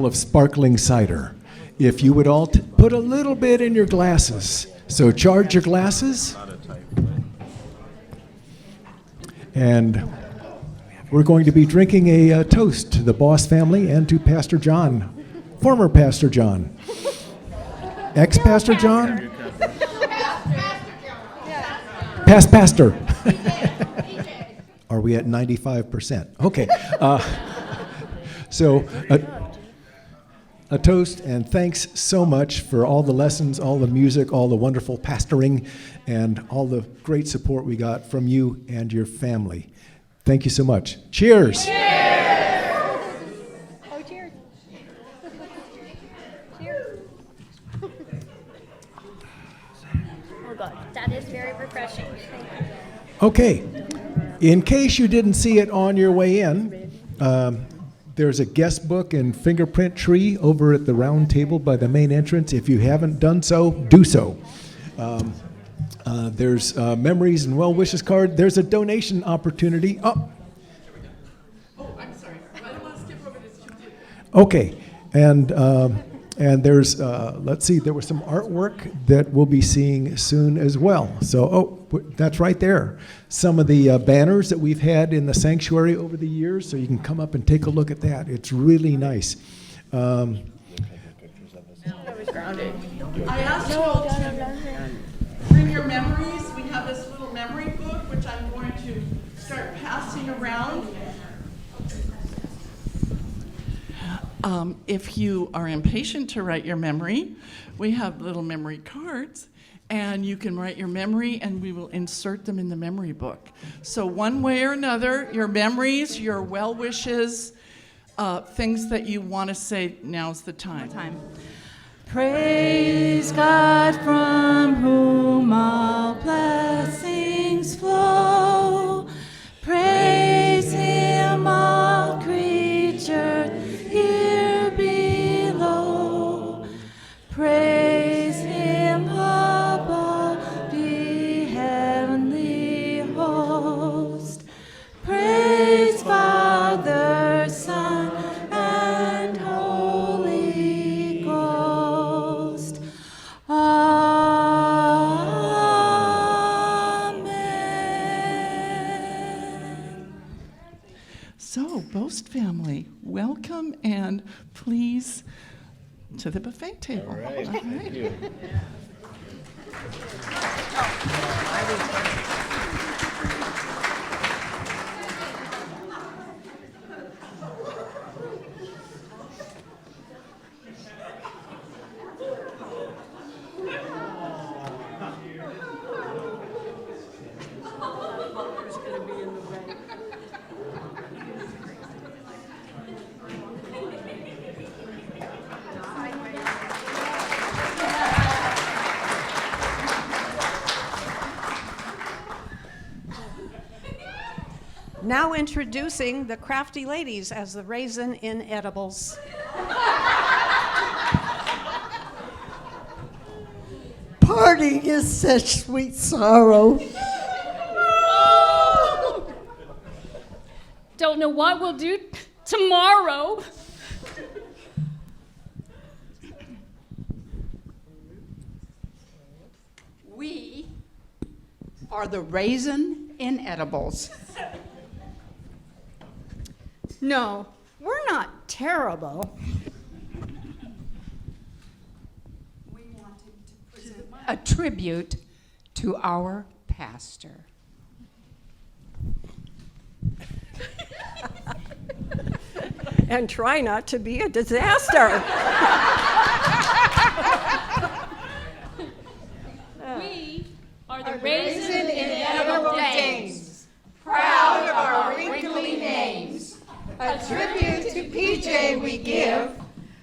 of sparkling cider. If you would all put a little bit in your glasses. So charge your glasses. And we're going to be drinking a toast to the Bost family and to Pastor John, former Pastor John. Ex-Pastor John? Past pastor. Are we at 95%? Okay. So a toast, and thanks so much for all the lessons, all the music, all the wonderful pastoring, and all the great support we got from you and your family. Thank you so much. Cheers. Cheers. Oh, cheers. Cheers. Oh, God. That is very refreshing. Okay. In case you didn't see it on your way in, there's a guest book and fingerprint tree over at the round table by the main entrance. If you haven't done so, do so. There's memories and well wishes card. There's a donation opportunity. Oh, I'm sorry. I don't want to skip over this. Okay, and there's let's see. There was some artwork that we'll be seeing soon as well. So that's right there. Some of the banners that we've had in the sanctuary over the years. So you can come up and take a look at that. It's really nice. I asked you all to bring your memories. We have this little memory book, which I'm going to start passing around. If you are impatient to write your memory, we have little memory cards, and you can write your memory, and we will insert them in the memory book. So one way or another, your memories, your well wishes, things that you want to say, now's the time. Praise God from whom all blessings flow. Praise Him, all creatures here below. Praise Him above the heavenly host. Praise Father, Son, and Holy Ghost. Amen. So, Bost family, welcome, and please to the buffet table. All right. Thank you. Now introducing the crafty ladies as the raisin in edibles. Parting is such sweet sorrow. Don't know what we'll do tomorrow. We are the raisin in edibles. No, we're not terrible. We wanted to present a tribute to our pastor. And try not to be a disaster. We are the raisin in Edible dames, proud of our wrinkly names. A tribute to PJ we give,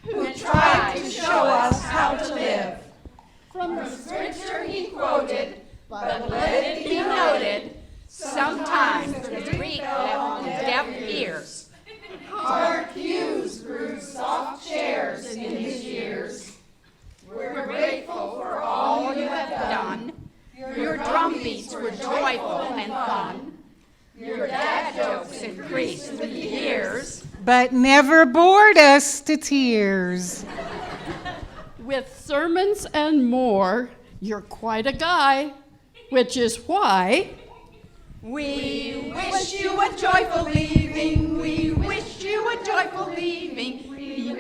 who tried to show us how to live. From the scripture he quoted, but let it be noted, sometimes the Greek left on deaf ears. Hard pews grew soft chairs in his years. We're grateful for all you have done. Your drum beats were joyful and fun. Your dad jokes increased with the years. but never bored us to tears. With sermons and more, you're quite a guy, which is why We wish you a joyful leaving. We wish you a joyful leaving. We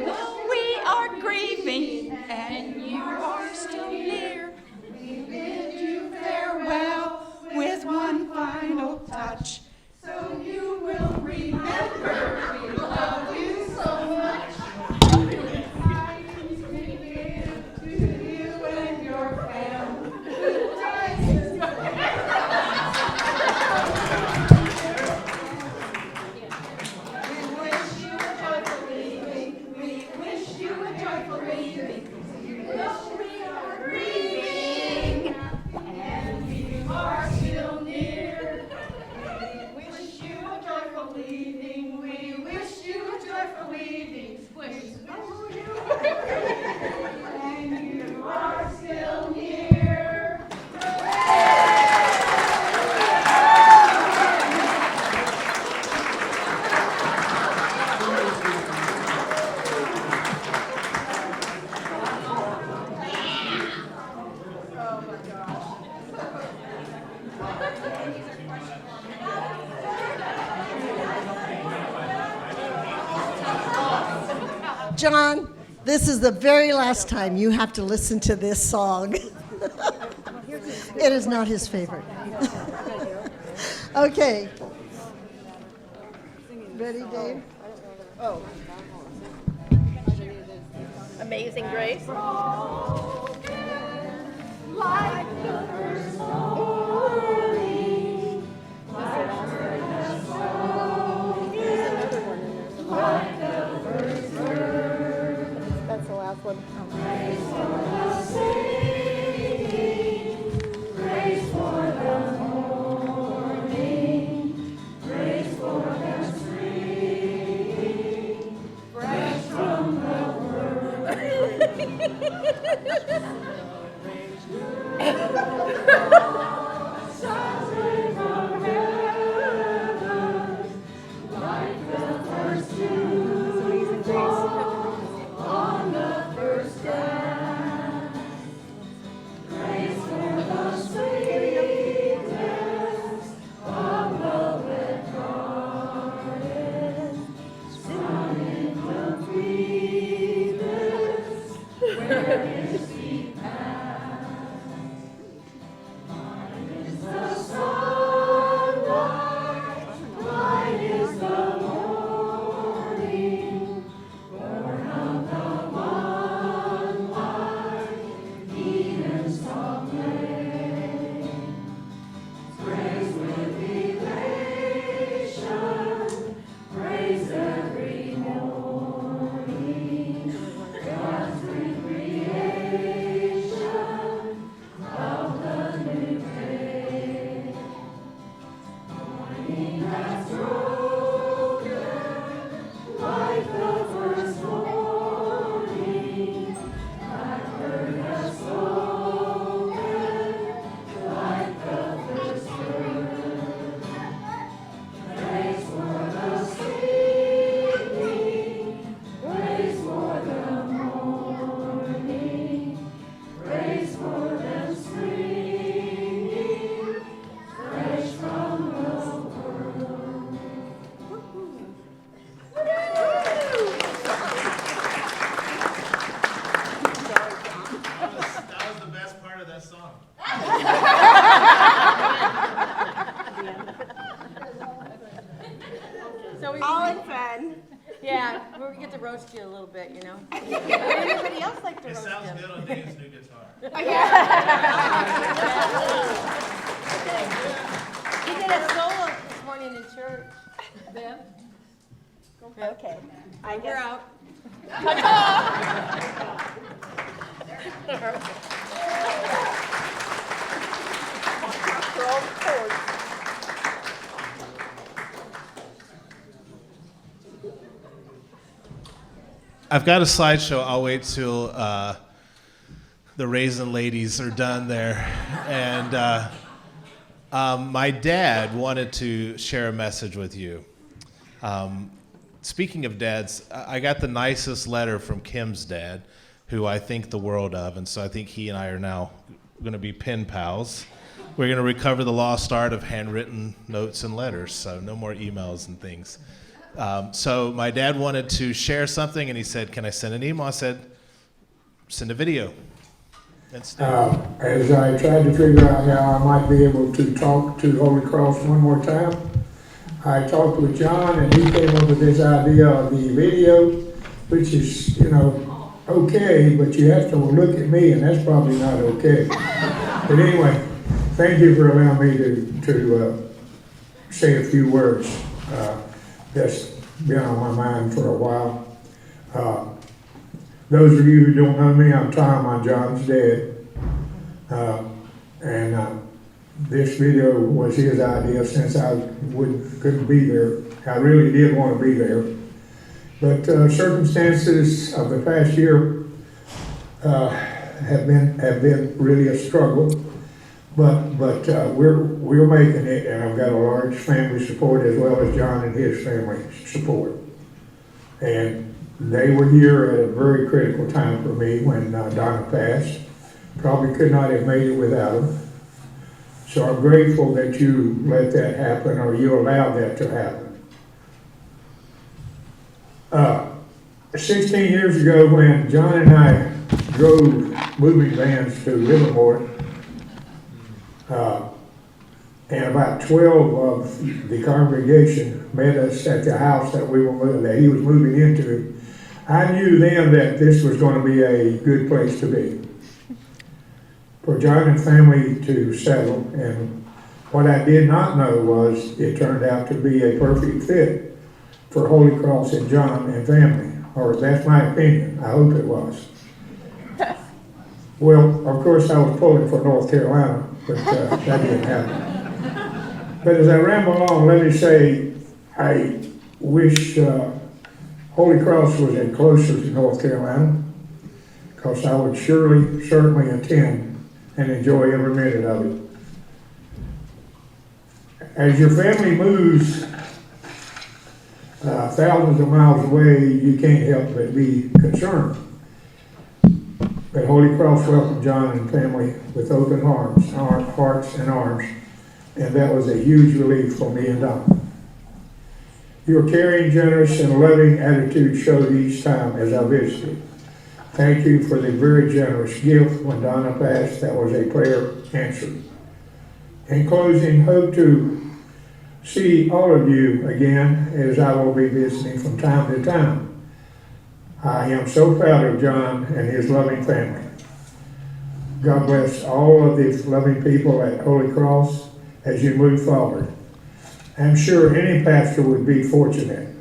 are grieving, and you are still near. We bid you farewell with one final touch, so you will remember we love you so much. Tidings we give to you and your family. John, this is the very last time you have to listen to this song. It is not his favorite. Okay. Ready, Dave? Amazing Grace. Like the first morning, like the first morning, like the first bird. That's the last one. Praise for the singing, praise for the morning, praise for the spring, fresh from the Sovereign from heaven, like the first dew on the first grass. Praise for the sweetness of the wet garden, sun in the breezes where his feet pass. Mine is the sunlight, mine is the morning, born of the moonlight, Eden's soft flame. Praise with elation, praise every morning, God's recreation of the new day. Morning has broken like the first morning, blackbird has spoken like the first bird. Praise for the singing, praise for the morning, praise for the springing, fresh from the world. That was the best part of that song. All in fun. Yeah, we get to roast you a little bit, you know. Would anybody else like to It roast sounds him? good on Dave's new guitar. He did a solo this morning in church. Bev? Okay. We're out. I've got a slideshow. I'll wait till the Raisin ladies are done there. And my dad wanted to share a message with you. speaking of dads, I got the nicest letter from Kim's dad, who I think the world of, and so I think he and I are now going to be pen pals. We're going to recover the lost art of handwritten notes and letters, so no more emails and things. So my dad wanted to share something, and he said, "Can I send an email?" I said, "Send a video." As I tried to figure out how I might be able to talk to Holy Cross one more time, I talked with John, and he came up with this idea of the video, which is, okay, but you have to look at me, and that's probably not okay. But anyway, thank you for allowing me to say a few words. That's been on my mind for a while. Those of you who don't know me, I'm Tom. I'm John's dad. This video was his idea since I couldn't be there. I really did want to be there. But circumstances of the past year have been really a struggle. But we're making it, and I've got a large family support as well as John and his family support. And they were here at a very critical time for me when Donna passed. Probably could not have made it without him. So I'm grateful that you let that happen, or you allowed that to happen. 16 years ago, when John and I drove moving vans to Livermore, and about 12 of the congregation met us at the house that that he was moving into, I knew then that this was going to be a good place to be for John and family to settle. And what I did not know was it turned out to be a perfect fit for Holy Cross and John and family, or that's my opinion. I hope it was. Well, of course, I was pulling for North Carolina, but that didn't happen. But as I ramble along, let me say I wish Holy Cross was in closer to North Carolina, because I would certainly attend and enjoy every minute of it. As your family moves thousands of miles away, you can't help but be concerned. But Holy Cross welcomed John and family with open hearts and arms, and that was a huge relief for me and Donna. Your caring, generous, and loving attitude showed each time as I visited. Thank you for the very generous gift when Donna passed. That was a prayer answered. In closing, hope to see all of you again, as I will be visiting from time to time. I am so proud of John and his loving family. God bless all of the loving people at Holy Cross as you move forward. I'm sure any pastor would be fortunate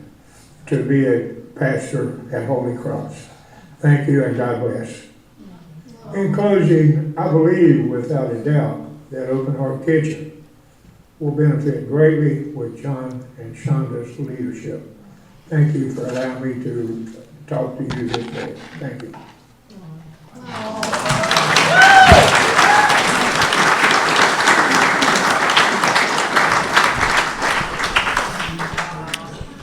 to be a pastor at Holy Cross. Thank you, and God bless. In closing, I believe without a doubt that Open Heart Kitchen will benefit greatly with John and Shonda's leadership. Thank you for allowing me to talk to you this day. Thank you.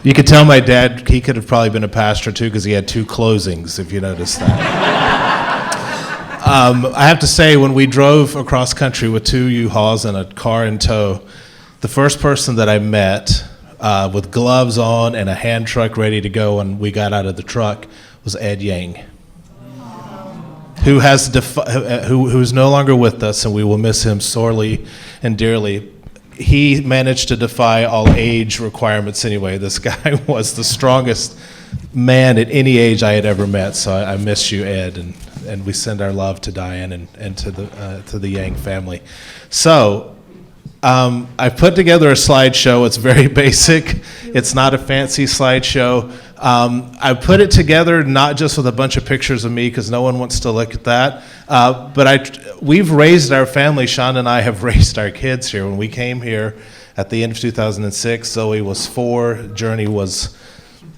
You could tell my dad, he could have probably been a pastor too, because he had 2 closings, if you noticed that. I have to say, when we drove across country with 2 U-Hauls and a car in tow, the first person that I met with gloves on and a hand truck ready to go when we got out of the truck was Ed Yang, who's no longer with us, and we will miss him sorely and dearly. He managed to defy all age requirements anyway. This guy was the strongest man at any age I had ever met, so I miss you, Ed, and we send our love to Diane and to the Yang family. So I put together a slideshow. It's very basic. It's not a fancy slideshow. I put it together not just with a bunch of pictures of me, because no one wants to look at that, but we've raised our family. Sean and I have raised our kids here. When we came here at the end of 2006, Zoe was 4, Journey was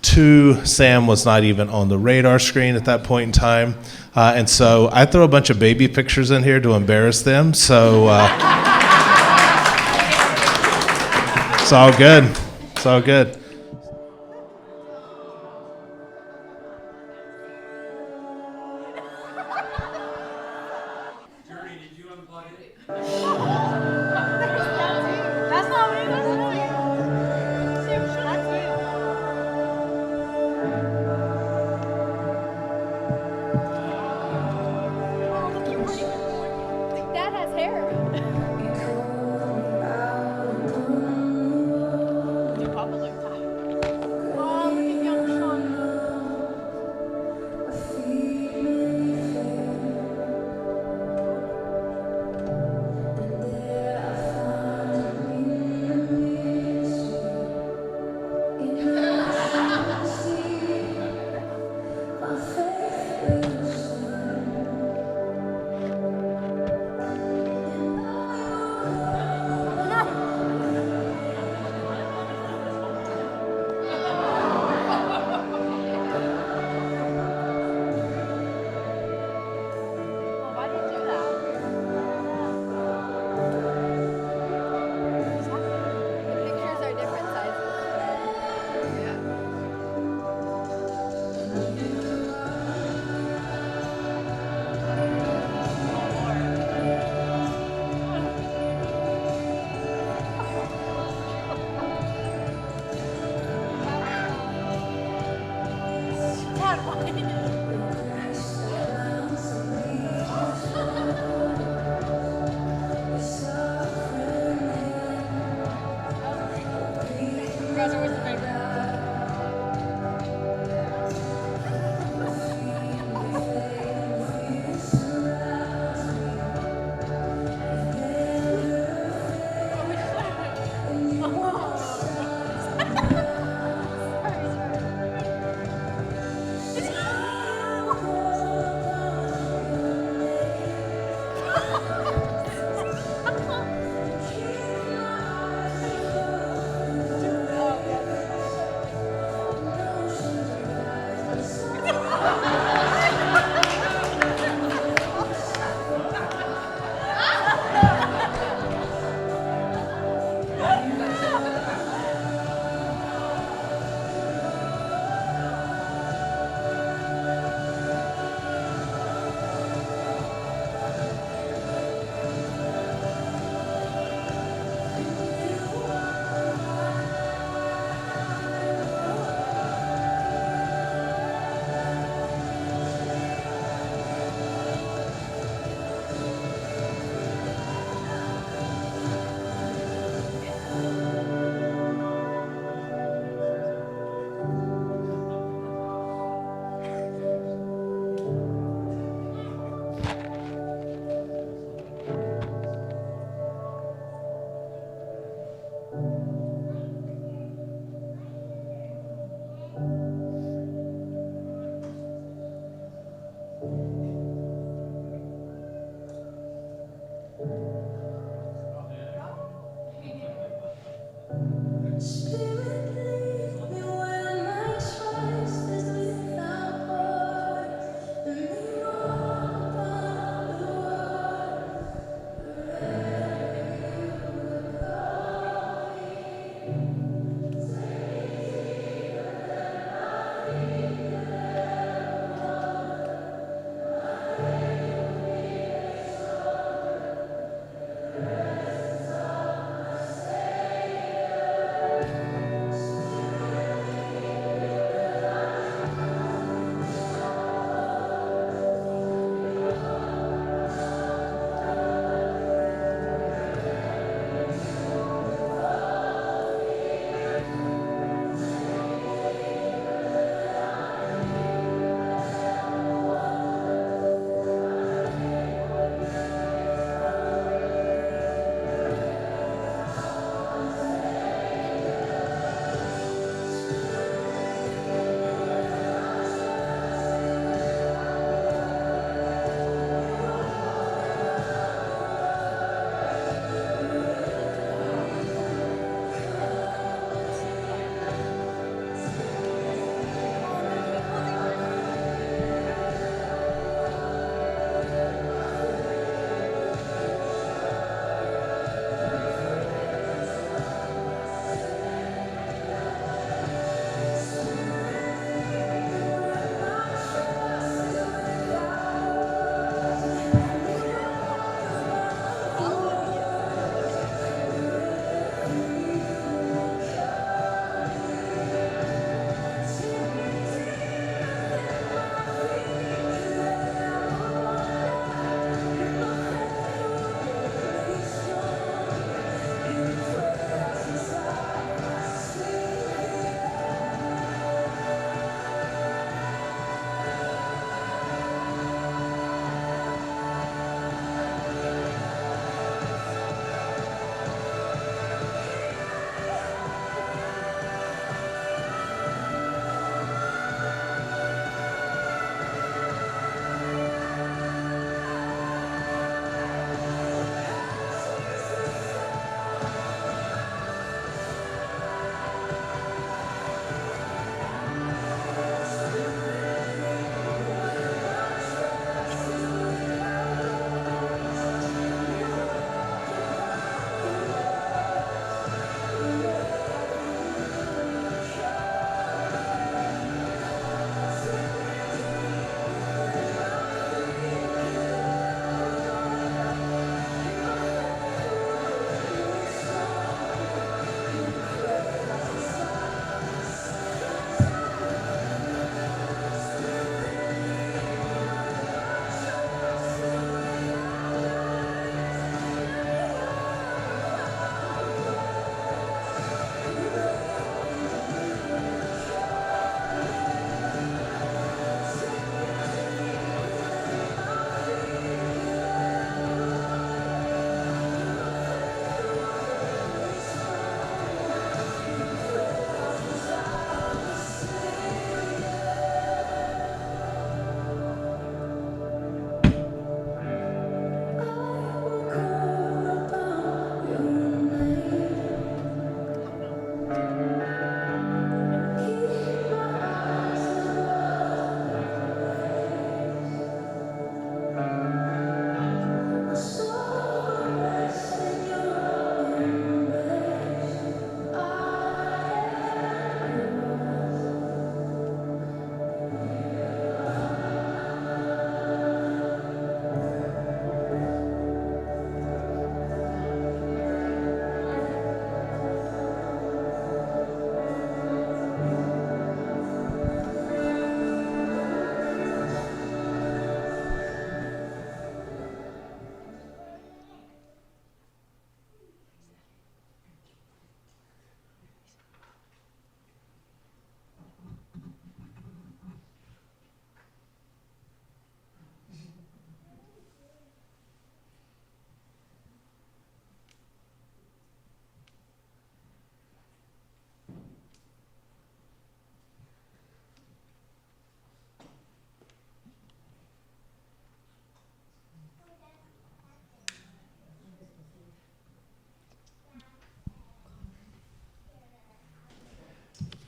2, Sam was not even on the radar screen at that point in time, and so I throw a bunch of baby pictures in here to embarrass them, so it's all good. It's all good. did you unplug it? That's not me. That's not me. That's you. Oh, look, you're pretty. Dad has hair. You probably tired. Oh, look at young Sean. Why do you do that? The pictures are different sizes. Dad, why did you do Browser was the favorite.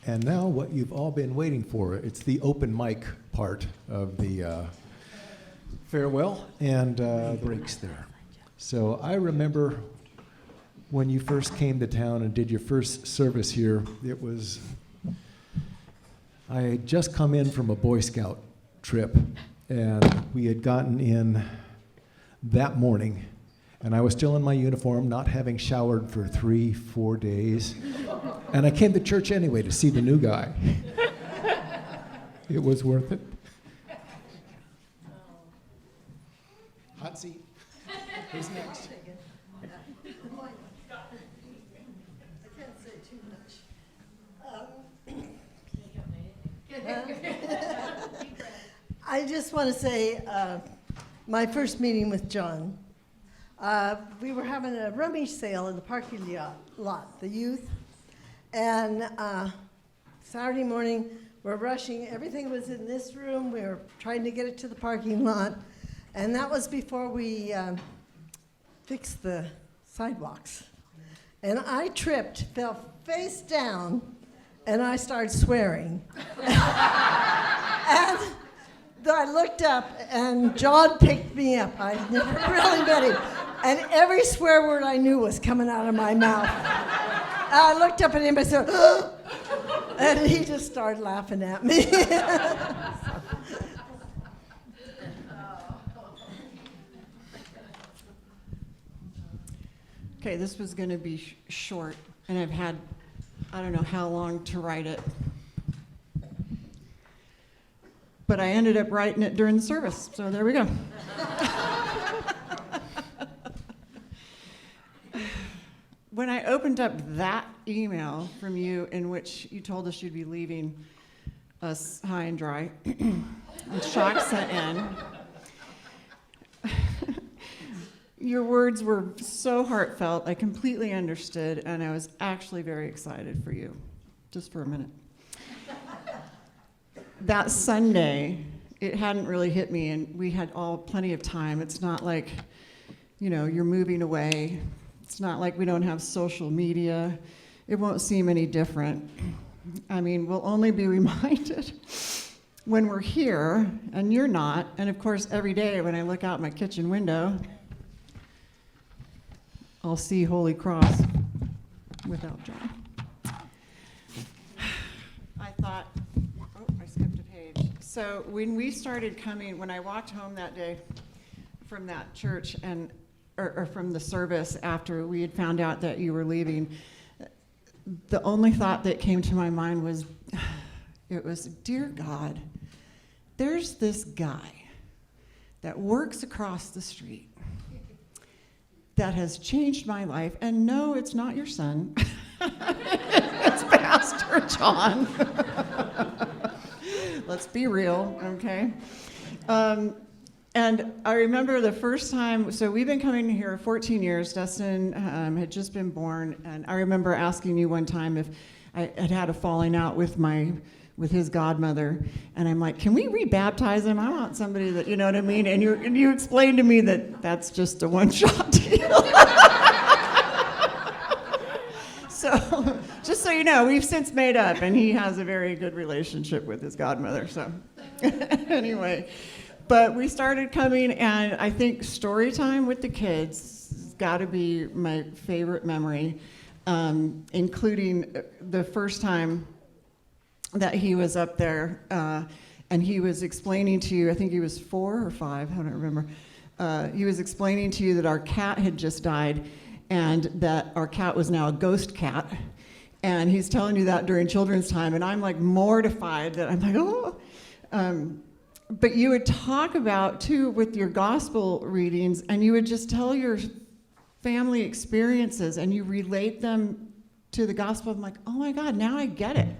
And now what you've all been waiting for, it's the open mic part of the farewell and breaks there. So I remember when you first came to town and did your first service here, I had just come in from a Boy Scout trip, and we had gotten in that morning, and I was still in my uniform, not having showered for 3-4 days, and I came to church anyway to see the new guy. It was worth it. Hot seat. Who's next? I just want to say, my first meeting with John, we were having a rummage sale in the parking lot, the youth, and Saturday morning, we're rushing. Everything was in this room. We were trying to get it to the parking lot, and that was before we fixed the sidewalks. And I tripped, fell face down, and I started swearing. And I looked up, and John picked me up. I never really met him. And every swear word I knew was coming out of my mouth. I looked up at him and said, and he just started laughing at me. Okay, this was going to be short, and I've had, I don't know how long to write it. But I ended up writing it during the service, so there we go. When I opened up that email from you in which you told us you'd be leaving us high and dry, and shock set in, your words were so heartfelt, I completely understood, and I was actually very excited for you, just for a minute. That Sunday, it hadn't really hit me, and we had all plenty of time. It's not like, you're moving away. It's not like we don't have social media. It won't seem any different. I mean, we'll only be reminded when we're here, and you're not. And of course, every day when I look out my kitchen window, I'll see Holy Cross without John. I thought, I skipped a page. So when we started coming, when I walked home that day from that church or from the service after we had found out that you were leaving, the only thought that came to my mind was, dear God, there's this guy that works across the street that has changed my life, and no, it's not your son. It's Pastor John. Let's be real, okay? And I remember the first time, so we've been coming here 14 years. Dustin had just been born, and I remember asking you one time if I had a falling out with his godmother, and I'm like, can we rebaptize him? I want somebody that, you know what I mean? And you explained to me that that's just a one-shot deal. So, just so you know, we've since made up, and he has a very good relationship with his godmother, so anyway. But we started coming, and I think story time with the kids has got to be my favorite memory, including the first time that he was up there, and he was explaining to you, I think he was 4 or 5, I don't remember. He was explaining to you that our cat had just died, and that our cat was now a ghost cat. And he's telling you that during children's time, and I'm like mortified that I'm like, oh. But you would talk about, too, with your gospel readings, and you would just tell your family experiences, and you relate them to the gospel. I'm like, oh my God, now I get it.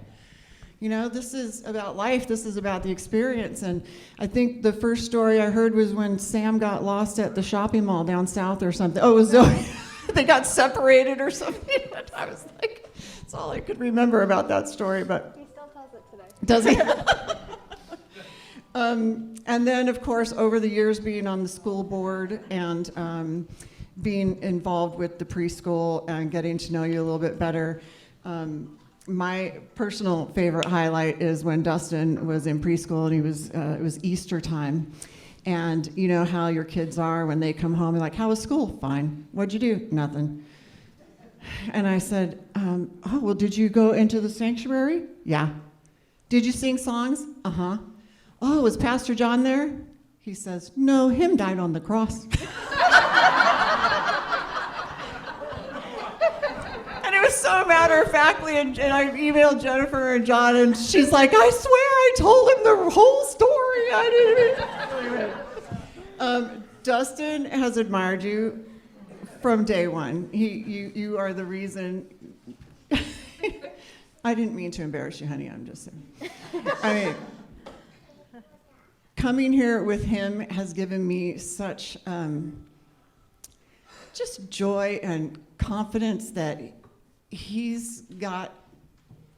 This is about life. This is about the experience. And I think the first story I heard was when Sam got lost at the shopping mall down south or something. Oh, it was Zoe. They got separated or something. I was like, that's all I could remember about that story. But He still tells it today. Does he? And then, of course, over the years being on the school board and being involved with the preschool and getting to know you a little bit better, my personal favorite highlight is when Dustin was in preschool and it was Easter time. And you know how your kids are when they come home, they're like, how was school? Fine. What'd you do? Nothing. And I said, oh, well, did you go into the sanctuary? Yeah. Did you sing songs? Uh-huh. Oh, was Pastor John there? He says, no, him died on the cross. And it was so matter-of-factly, and I emailed Jennifer and John, and she's like, I swear I told him the whole story. I didn't. Dustin has admired you from day one. You are the reason. I didn't mean to embarrass you, honey. I'm just saying. I mean, coming here with him has given me such just joy and confidence that he's got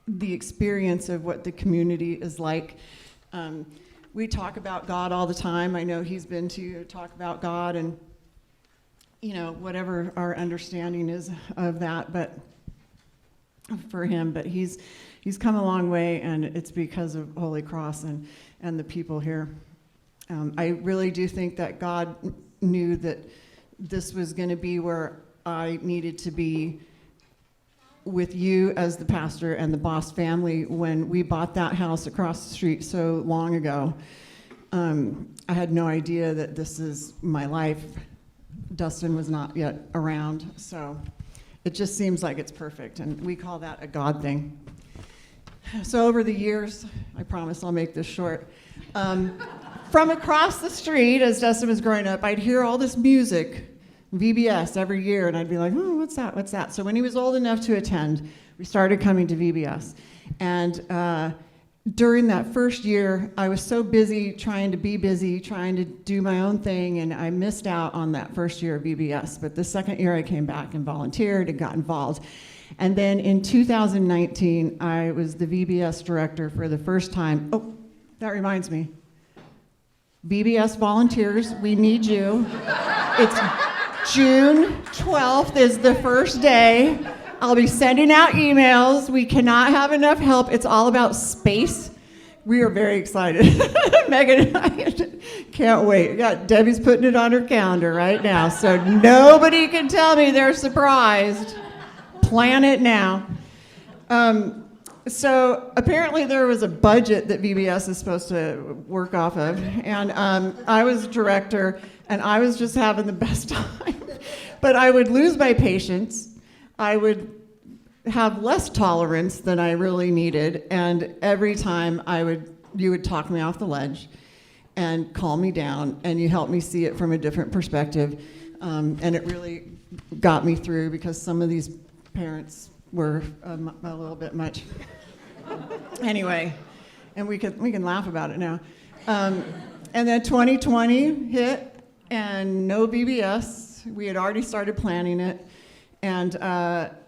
the experience of what the community is like. We talk about God all the time. I know he's been to talk about God and, you know, whatever our understanding is of that, but for him, but he's come a long way, and it's because of Holy Cross and the people here. I really do think that God knew that this was going to be where I needed to be with you as the pastor and the Bost family when we bought that house across the street so long ago. I had no idea that this is my life. Dustin was not yet around, so it just seems like it's perfect, and we call that a God thing. So over the years, I promise I'll make this short, from across the street, as Dustin was growing up, I'd hear all this music, VBS, every year, and I'd be like, oh, what's that, what's that? So when he was old enough to attend, we started coming to VBS. And during that first year, I was so busy, trying to do my own thing, and I missed out on that first year of VBS. But the second year, I came back and volunteered and got involved. And then in 2019, I was the VBS director for the first time. Oh, that reminds me. VBS volunteers, we need you. It's June 12th is the first day. I'll be sending out emails. We cannot have enough help. It's all about space. We are very excited. Megan and I can't wait. Yeah, Debbie's putting it on her calendar right now, so nobody can tell me they're surprised. Plan it now. So apparently there was a budget that VBS is supposed to work off of, and I was director, and I was just having the best time. But I would lose my patience. I would have less tolerance than I really needed, and every time you would talk me off the ledge and calm me down, and you helped me see it from a different perspective, and it really got me through because some of these parents were a little bit much. Anyway, and we can laugh about it now. And then 2020 hit, and no VBS. We had already started planning it, and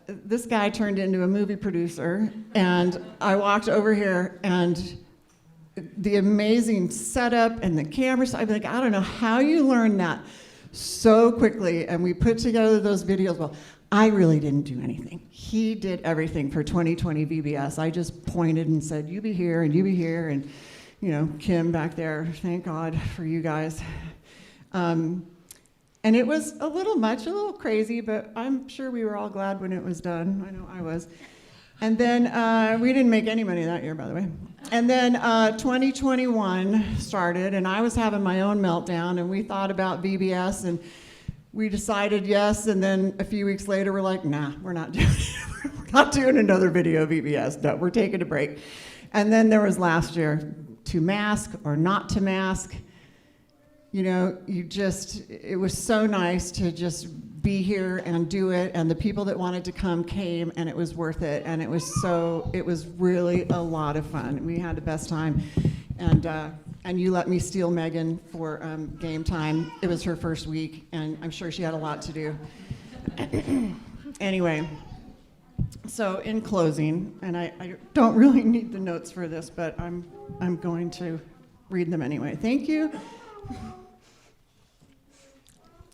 this guy turned into a movie producer, and I walked over here, and the amazing setup and the cameras, I'd be like, I don't know how you learned that so quickly, and we put together those videos. Well, I really didn't do anything. He did everything for 2020 VBS. I just pointed and said, you be here, and you be here, and you know, Kim back there, thank God for you guys. And it was a little crazy, but I'm sure we were all glad when it was done. I know I was. And then we didn't make any money that year, by the way. And then 2021 started, and I was having my own meltdown, and we thought about VBS, and we decided yes, and then a few weeks later, we're like, nah, we're not doing it. We're not doing another video VBS. No, we're taking a break. And then there was last year, to mask or not to mask. You know, it was so nice to just be here and do it, and the people that wanted to come came, and it was worth it, and it was really a lot of fun. We had the best time, and you let me steal Megan for game time. It was her first week, and I'm sure she had a lot to do. Anyway, so in closing, and I don't really need the notes for this, but I'm going to read them anyway. Thank you.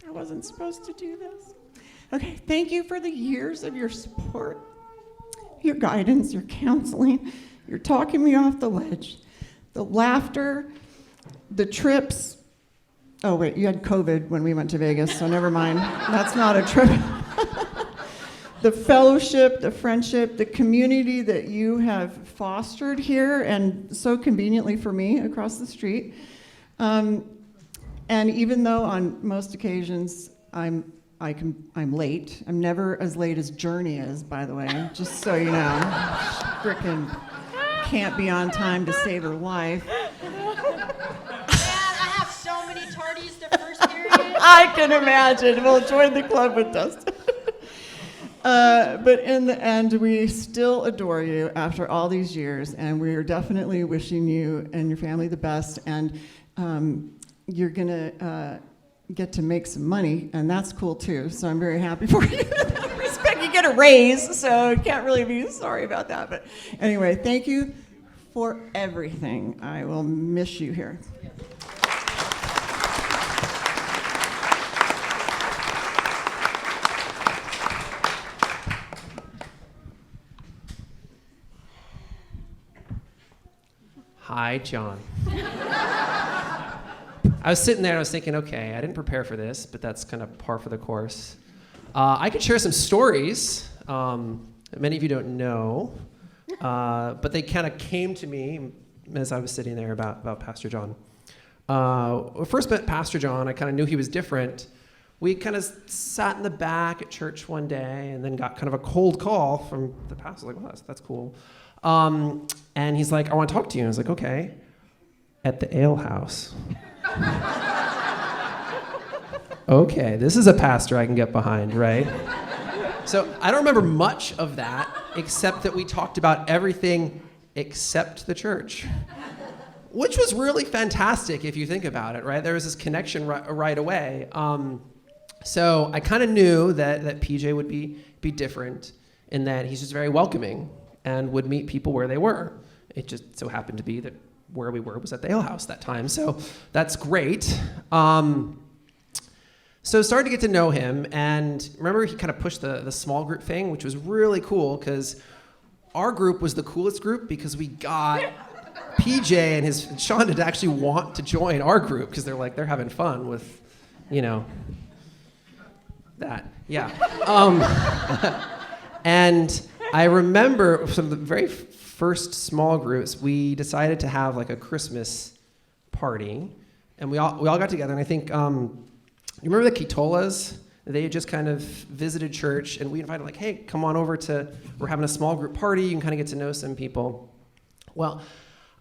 I wasn't supposed to do this. Okay, thank you for the years of your support. your guidance, your counseling, your talking me off the ledge, the laughter, the trips. Oh, wait, you had COVID when we went to Vegas, so never mind. That's not a trip. The fellowship, the friendship, the community that you have fostered here, and so conveniently for me across the street. And even though on most occasions I'm late, I'm never as late as Journey is, by the way, just so you know. Frickin' can't be on time to save her life. I have so many tardies the first period. I can imagine. We'll join the club with Dustin. But in the end, we still adore you after all these years, and we are definitely wishing you and your family the best. And you're going to get to make some money, and that's cool too. So I'm very happy for you. Respect, you get a raise, so you can't really be sorry about that. But anyway, thank you for everything. I will miss you here. Hi, John. I was sitting there and I was thinking, okay, I didn't prepare for this, but that's kind of par for the course. I could share some stories that many of you don't know, but they kind of came to me as I was sitting there about Pastor John. When I first met Pastor John, I kind of knew he was different. We kind of sat in the back at church one day and then got kind of a cold call from the pastor, like, well, that's cool. And he's like, I want to talk to you. And I was like, okay, at the ale house. Okay, this is a pastor I can get behind, right? So I don't remember much of that, except that we talked about everything except the church, which was really fantastic if you think about it, right? There was this connection right away. So I kind of knew that PJ would be different in that he's just very welcoming and would meet people where they were. It just so happened to be that where we were was at the ale house that time, so that's great. So started to get to know him, and remember he kind of pushed the small group thing, which was really cool because our group was the coolest group because we got PJ and Shonda to actually want to join our group because they're having fun with, that. Yeah. And I remember from the very first small groups, we decided to have like a Christmas party, and we all got together. And I think you remember the Kitolas? They had just kind of visited church, and we invited like, hey, come on over we're having a small group party. You can kind of get to know some people. Well,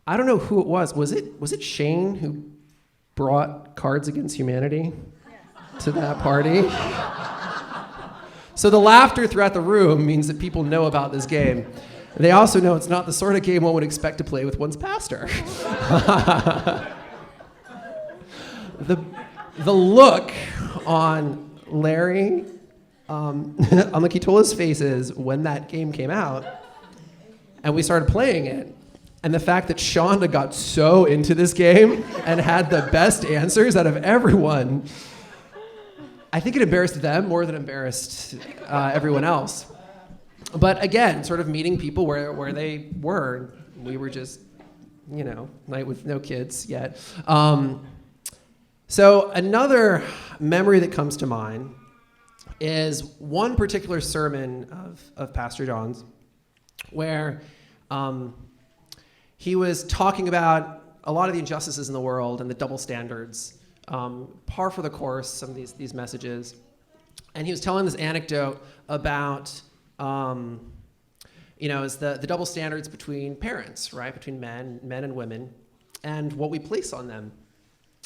I don't know who it was. Was it Shane who brought Cards Against Humanity to that party? So the laughter throughout the room means that people know about this game. They also know it's not the sort of game one would expect to play with one's pastor. The look on Larry, on the Kitola's faces when that game came out, and we started playing it, and the fact that Shonda got so into this game and had the best answers out of everyone, I think it embarrassed them more than embarrassed everyone else. But again, sort of meeting people where they were. We were just, night with no kids yet. So another memory that comes to mind is one particular sermon of Pastor John's where he was talking about a lot of the injustices in the world and the double standards, par for the course, some of these messages. And he was telling this anecdote about, it's the double standards between parents, right? Between men and women, and what we place on them.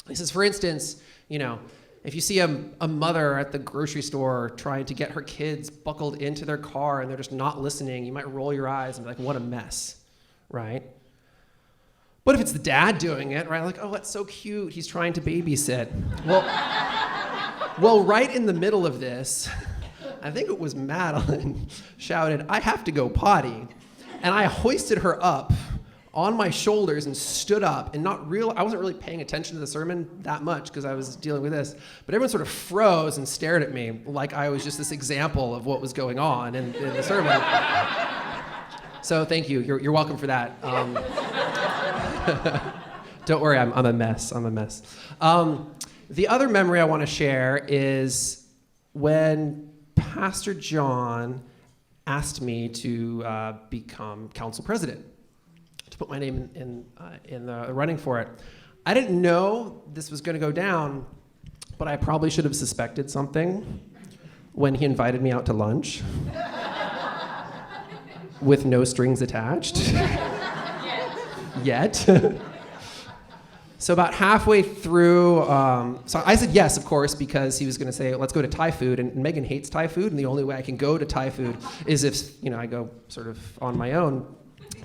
He says, for instance, if you see a mother at the grocery store trying to get her kids buckled into their car and they're just not listening, you might roll your eyes and be like, what a mess, right? But if it's the dad doing it, right, like, oh, that's so cute, he's trying to babysit. Well, right in the middle of this, I think it was Madeline shouted, I have to go potty. And I hoisted her up on my shoulders and stood up, and I wasn't really paying attention to the sermon that much because I was dealing with this, but everyone sort of froze and stared at me like I was just this example of what was going on in the sermon. So thank you. You're welcome for that. Don't worry, I'm a mess. I'm a mess. The other memory I want to share is when Pastor John asked me to become council president, to put my name in the running for it. I didn't know this was going to go down, but I probably should have suspected something when he invited me out to lunch with no strings attached. Yet. So about halfway through, so I said yes, of course, because he was going to say, let's go to Thai food. And Megan hates Thai food, and the only way I can go to Thai food is if, I go sort of on my own.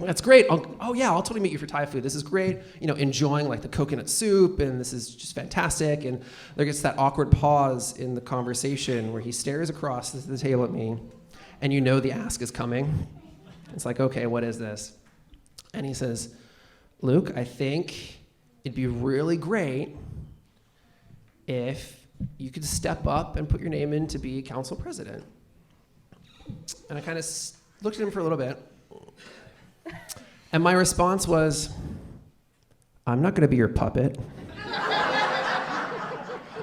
That's great. I'll totally meet you for Thai food. This is great. Enjoying like the coconut soup, and this is just fantastic. And there gets that awkward pause in the conversation where he stares across the table at me, and the ask is coming. It's like, okay, what is this? And he says, Luke, I think it'd be really great if you could step up and put your name in to be council president. And I kind of looked at him for a little bit. And my response was, I'm not going to be your puppet.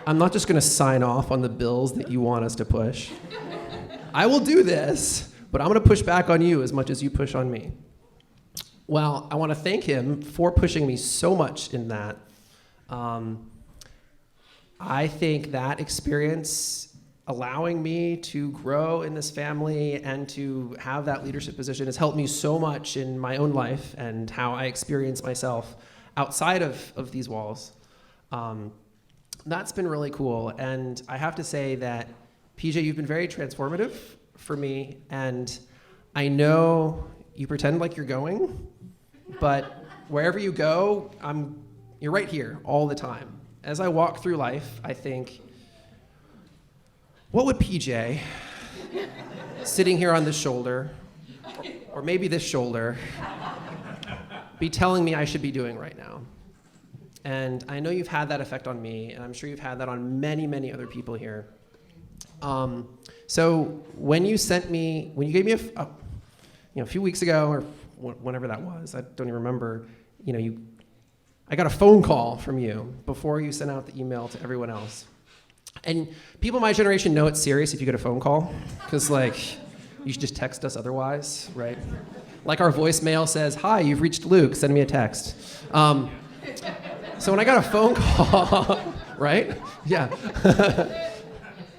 I'm not just going to sign off on the bills that you want us to push. I will do this, but I'm going to push back on you as much as you push on me. Well, I want to thank him for pushing me so much in that. I think that experience, allowing me to grow in this family and to have that leadership position, has helped me so much in my own life and how I experience myself outside of these walls. That's been really cool. And I have to say that, PJ, you've been very transformative for me. And I know you pretend like you're going, but wherever you go, you're right here all the time. As I walk through life, I think, what would PJ, sitting here on this shoulder, or maybe this shoulder, be telling me I should be doing right now? And I know you've had that effect on me, and I'm sure you've had that on many, many other people here. So when you gave me a few weeks ago, or whenever that was, I don't even remember, I got a phone call from you before you sent out the email to everyone else. And people my generation know it's serious if you get a phone call, because you should just text us otherwise, right? Like our voicemail says, hi, you've reached Luke, send me a text. So when I got a phone call, right? Yeah.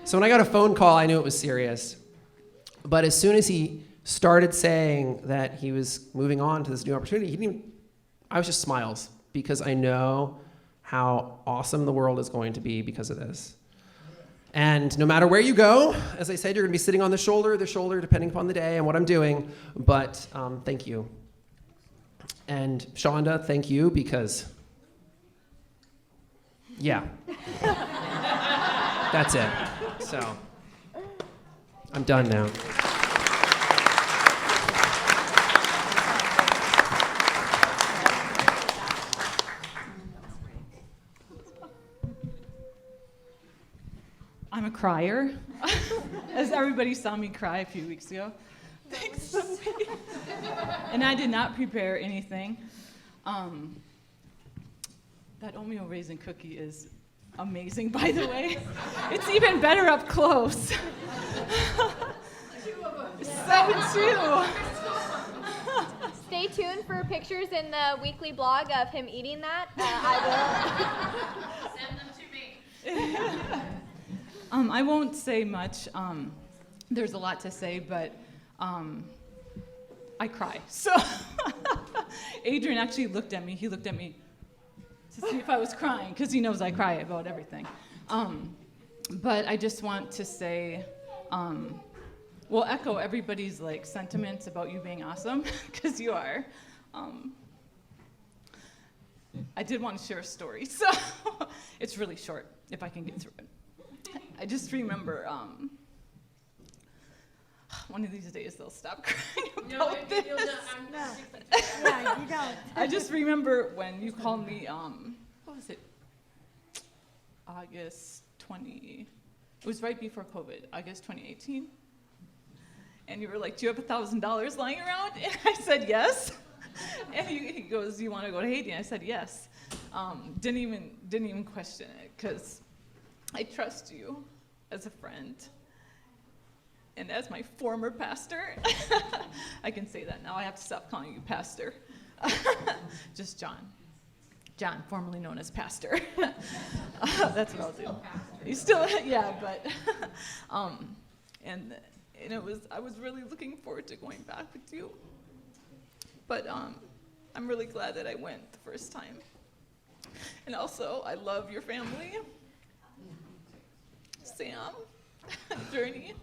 So when I got a phone call, I knew it was serious. But as soon as he started saying that he was moving on to this new opportunity, I was just smiles, because I know how awesome the world is going to be because of this. And no matter where you go, as I said, you're going to be sitting on the shoulder, depending upon the day and what I'm doing. But thank you. And Shonda, thank you, because, yeah. That's it. So, I'm done now. I'm a crier, as everybody saw me cry a few weeks ago. Thanks, Sophie. And I did not prepare anything. That oatmeal raisin cookie is amazing, by the way. It's even better up close. 7-2. Stay tuned for pictures in the weekly blog of him eating that. I will send them to me. I won't say much. There's a lot to say, but I cry. So Adrian actually looked at me. He looked at me to see if I was crying, because he knows I cry about everything. But I just want to say, we'll echo everybody's sentiments about you being awesome, because you are. I did want to share a story, so it's really short, if I can get through it. I just remember one of these days they'll stop crying about this. Yeah, you don't. I just remember when you called me, what was it? August 20, it was right before COVID, August 2018. And you were like, do you have $1,000 lying around? And I said, yes. And he goes, you want to go to Haiti? And I said, yes. Didn't even question it, because I trust you as a friend and as my former pastor. I can say that now. I have to stop calling you pastor. Just John. John, formerly known as pastor. That's what I'll do. He's still, yeah, but, and it was, I was really looking forward to going back with you. But I'm really glad that I went the first time. And also, I love your family. Sam, Journey,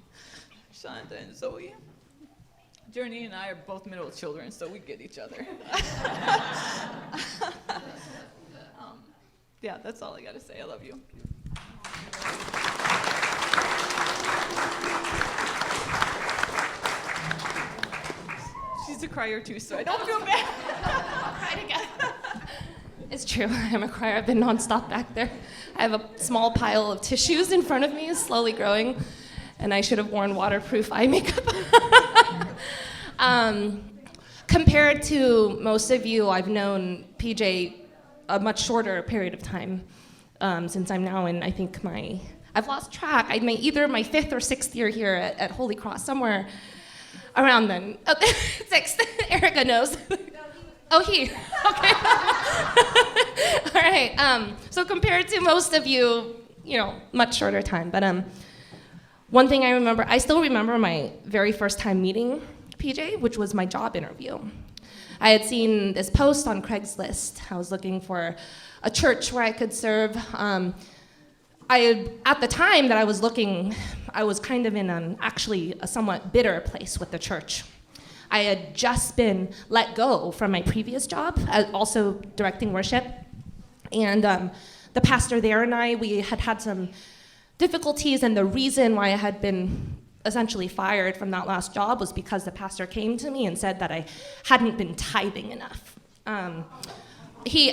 Shonda, and Zoe. Journey and I are both middle children, so we get each other. Yeah, that's all I got to say. I love you. She's a crier too, so I don't feel bad. I'll cry again. It's true. I'm a crier. I've been nonstop back there. I have a small pile of tissues in front of me, slowly growing, and I should have worn waterproof eye makeup. Compared to most of you, I've known PJ a much shorter period of time, since I'm now in, I think, I've lost track. I'm either my 5th or 6th year here at Holy Cross, somewhere around then. Oh, 6th, Erica knows. Oh, he, okay. All right, so compared to most of you, much shorter time. But one thing I still remember my very first time meeting PJ, which was my job interview. I had seen this post on Craigslist. I was looking for a church where I could serve. At the time that I was looking, I was kind of in actually a somewhat bitter place with the church. I had just been let go from my previous job, also directing worship. And the pastor there and we had some difficulties, and the reason why I had been essentially fired from that last job was because the pastor came to me and said that I hadn't been tithing enough. He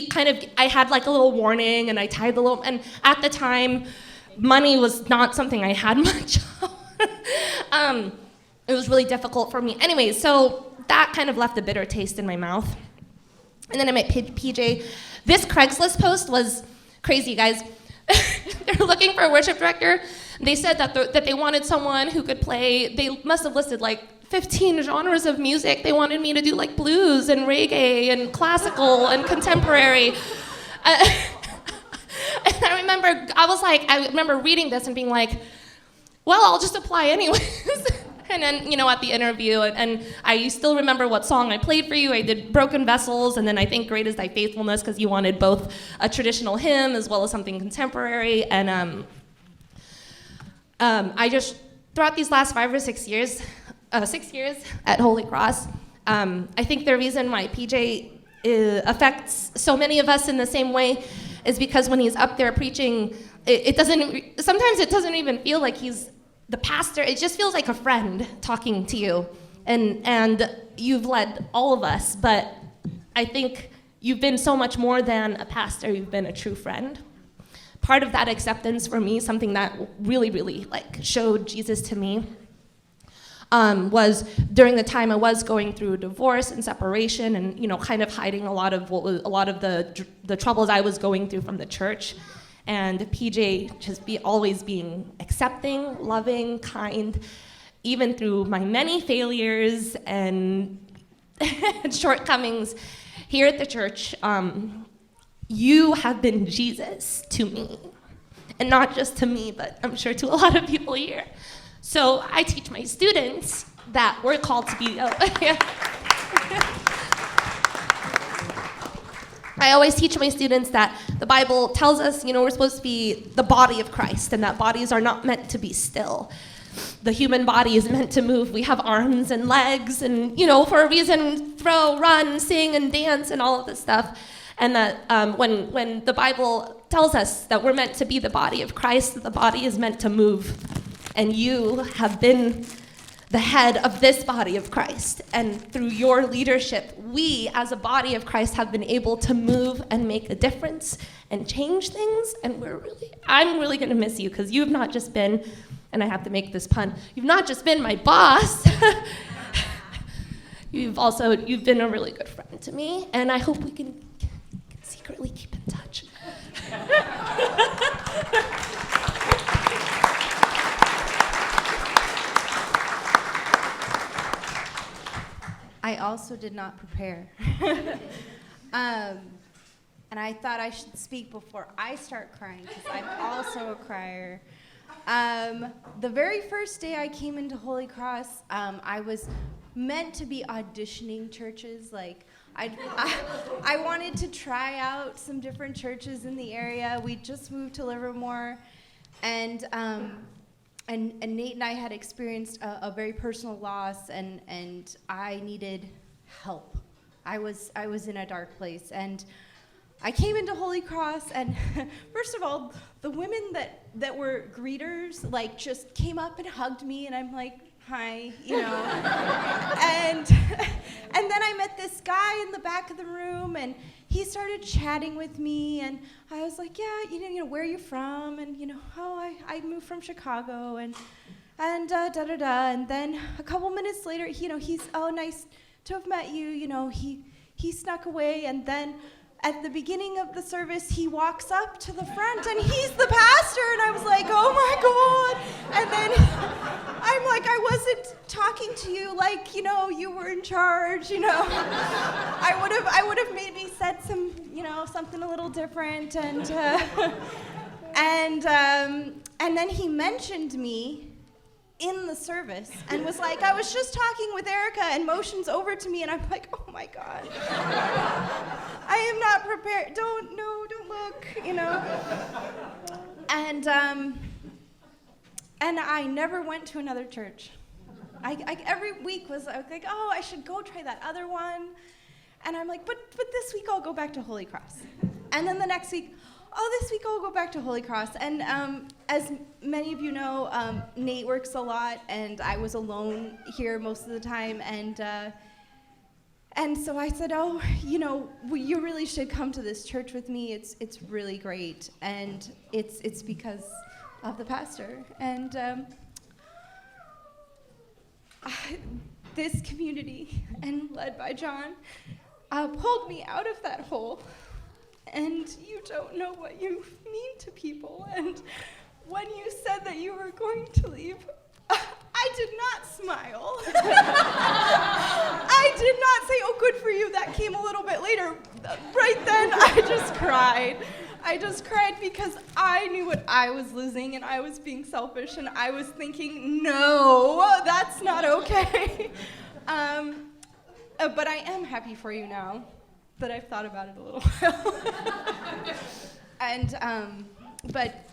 kind of, I had like a little warning, and I tithed a little, and at the time, money was not something I had much of. It was really difficult for me. Anyway, so that kind of left a bitter taste in my mouth. And then I met PJ. This Craigslist post was crazy, guys. They were looking for a worship director. They said that they wanted someone who could play, they must have listed like 15 genres of music. They wanted me to do like blues and reggae and classical and contemporary. And I remember reading this and being like, well, I'll just apply anyways. And then, at the interview, and I still remember what song I played for you. I did Broken Vessels, and then I think Great Is Thy Faithfulness, because you wanted both a traditional hymn as well as something contemporary. And I just, throughout these last 5 or 6 years, 6 years at Holy Cross, I think the reason why PJ affects so many of us in the same way is because when he's up there preaching, sometimes it doesn't even feel like he's the pastor. It just feels like a friend talking to you, and you've led all of us, but I think you've been so much more than a pastor. You've been a true friend. Part of that acceptance for me, something that really, really showed Jesus to me, was during the time I was going through divorce and separation, and kind of hiding a lot of the troubles I was going through from the church. And PJ just always being accepting, loving, kind, even through my many failures and shortcomings here at the church. You have been Jesus to me. And not just to me, but I'm sure to a lot of people here. So I teach my students that we're called to be... I always teach my students that the Bible tells us, we're supposed to be the body of Christ, and that bodies are not meant to be still. The human body is meant to move. We have arms and legs, and, for a reason, throw, run, sing, and dance, and all of this stuff. And that when the Bible tells us that we're meant to be the body of Christ, that the body is meant to move. And you have been the head of this body of Christ. And through your leadership, we as a body of Christ have been able to move and make a difference and change things. And I'm really gonna miss you, because you've not just been and I have to make this pun, you've not just been my boss, you've been a really good friend to me, and I hope we can secretly keep in touch. I also did not prepare. And I thought I should speak before I start crying, because I'm also a crier. The very first day I came into Holy Cross, I was meant to be auditioning churches. Like, I wanted to try out some different churches in the area. We just moved to Livermore, and Nate and I had experienced a very personal loss, and I needed help. I was in a dark place, and I came into Holy Cross, and first of all, the women that were greeters like just came up and hugged me, and I'm like, hi, you know. and then I met this guy in the back of the room, and he started chatting with me, and I was like, yeah, you know, where are you from? And oh, I moved from Chicago, and da-da-da. And then a couple minutes later, he's, oh, nice to have met you. He snuck away, and then at the beginning of the service, he walks up to the front, and he's the pastor, and I was like, oh my God. And then I'm like, I wasn't talking to you like, you were in charge, I would have maybe said some, something a little different, and then he mentioned me in the service and was like, I was just talking with Erica, and motions over to me, and I'm like, oh my God. I am not prepared. Don't look, And I never went to another church. I every week was like, oh, I should go try that other one. And I'm like, but this week I'll go back to Holy Cross. And then the next week, oh, this week I'll go back to Holy Cross. And as many of you know, Nate works a lot, and I was alone here most of the time. And so I said, oh, you really should come to this church with me. It's really great, and it's because of the pastor. And this community, and led by John, pulled me out of that hole. And you don't know what you mean to people. And when you said that you were going to leave, I did not smile. I did not say, oh, good for you. That came a little bit later. Right then, I just cried. I just cried because I knew what I was losing, and I was being selfish, and I was thinking, no, that's not okay. But I am happy for you now that I've thought about it a little while. And, but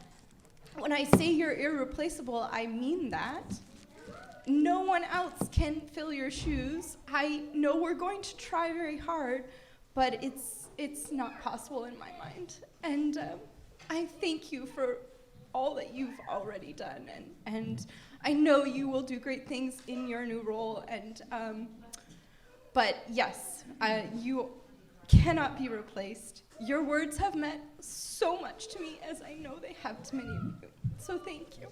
when I say you're irreplaceable, I mean that. No one else can fill your shoes. I know we're going to try very hard, but it's not possible in my mind. And I thank you for all that you've already done, and I know you will do great things in your new role. And but yes, you cannot be replaced. Your words have meant so much to me, as I know they have to many of you. So thank you.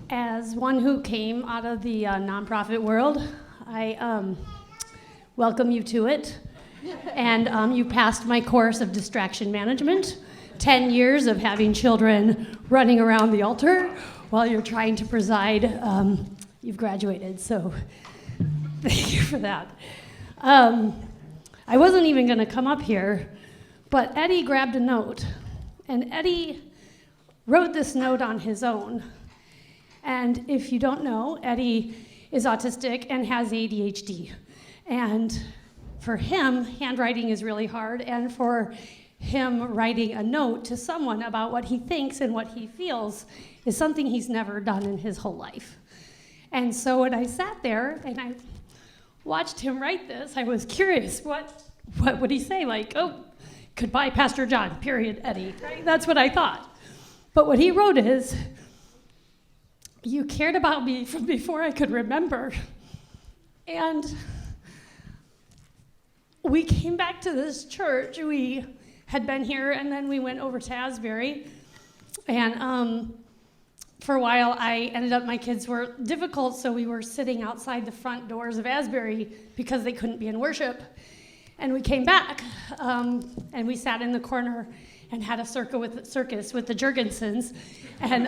As one who came out of the nonprofit world, I welcome you to it. And you passed my course of distraction management, 10 years of having children running around the altar while you're trying to preside. You've graduated, so thank you for that. I wasn't even going to come up here, but Eddie grabbed a note, and Eddie wrote this note on his own. And if you don't know, Eddie is autistic and has ADHD. And for him, handwriting is really hard, and for him writing a note to someone about what he thinks and what he feels is something he's never done in his whole life. And so when I sat there and I watched him write this, I was curious, what would he say? Like, oh, goodbye, Pastor John, period, Eddie. Right? That's what I thought. But what he wrote is, you cared about me from before I could remember. And we came back to this church. We had been here, and then we went over to Asbury. And for a while, I ended up, my kids were difficult, so we were sitting outside the front doors of Asbury because they couldn't be in worship. And we came back, and we sat in the corner and had a circus with the Jurgensens. And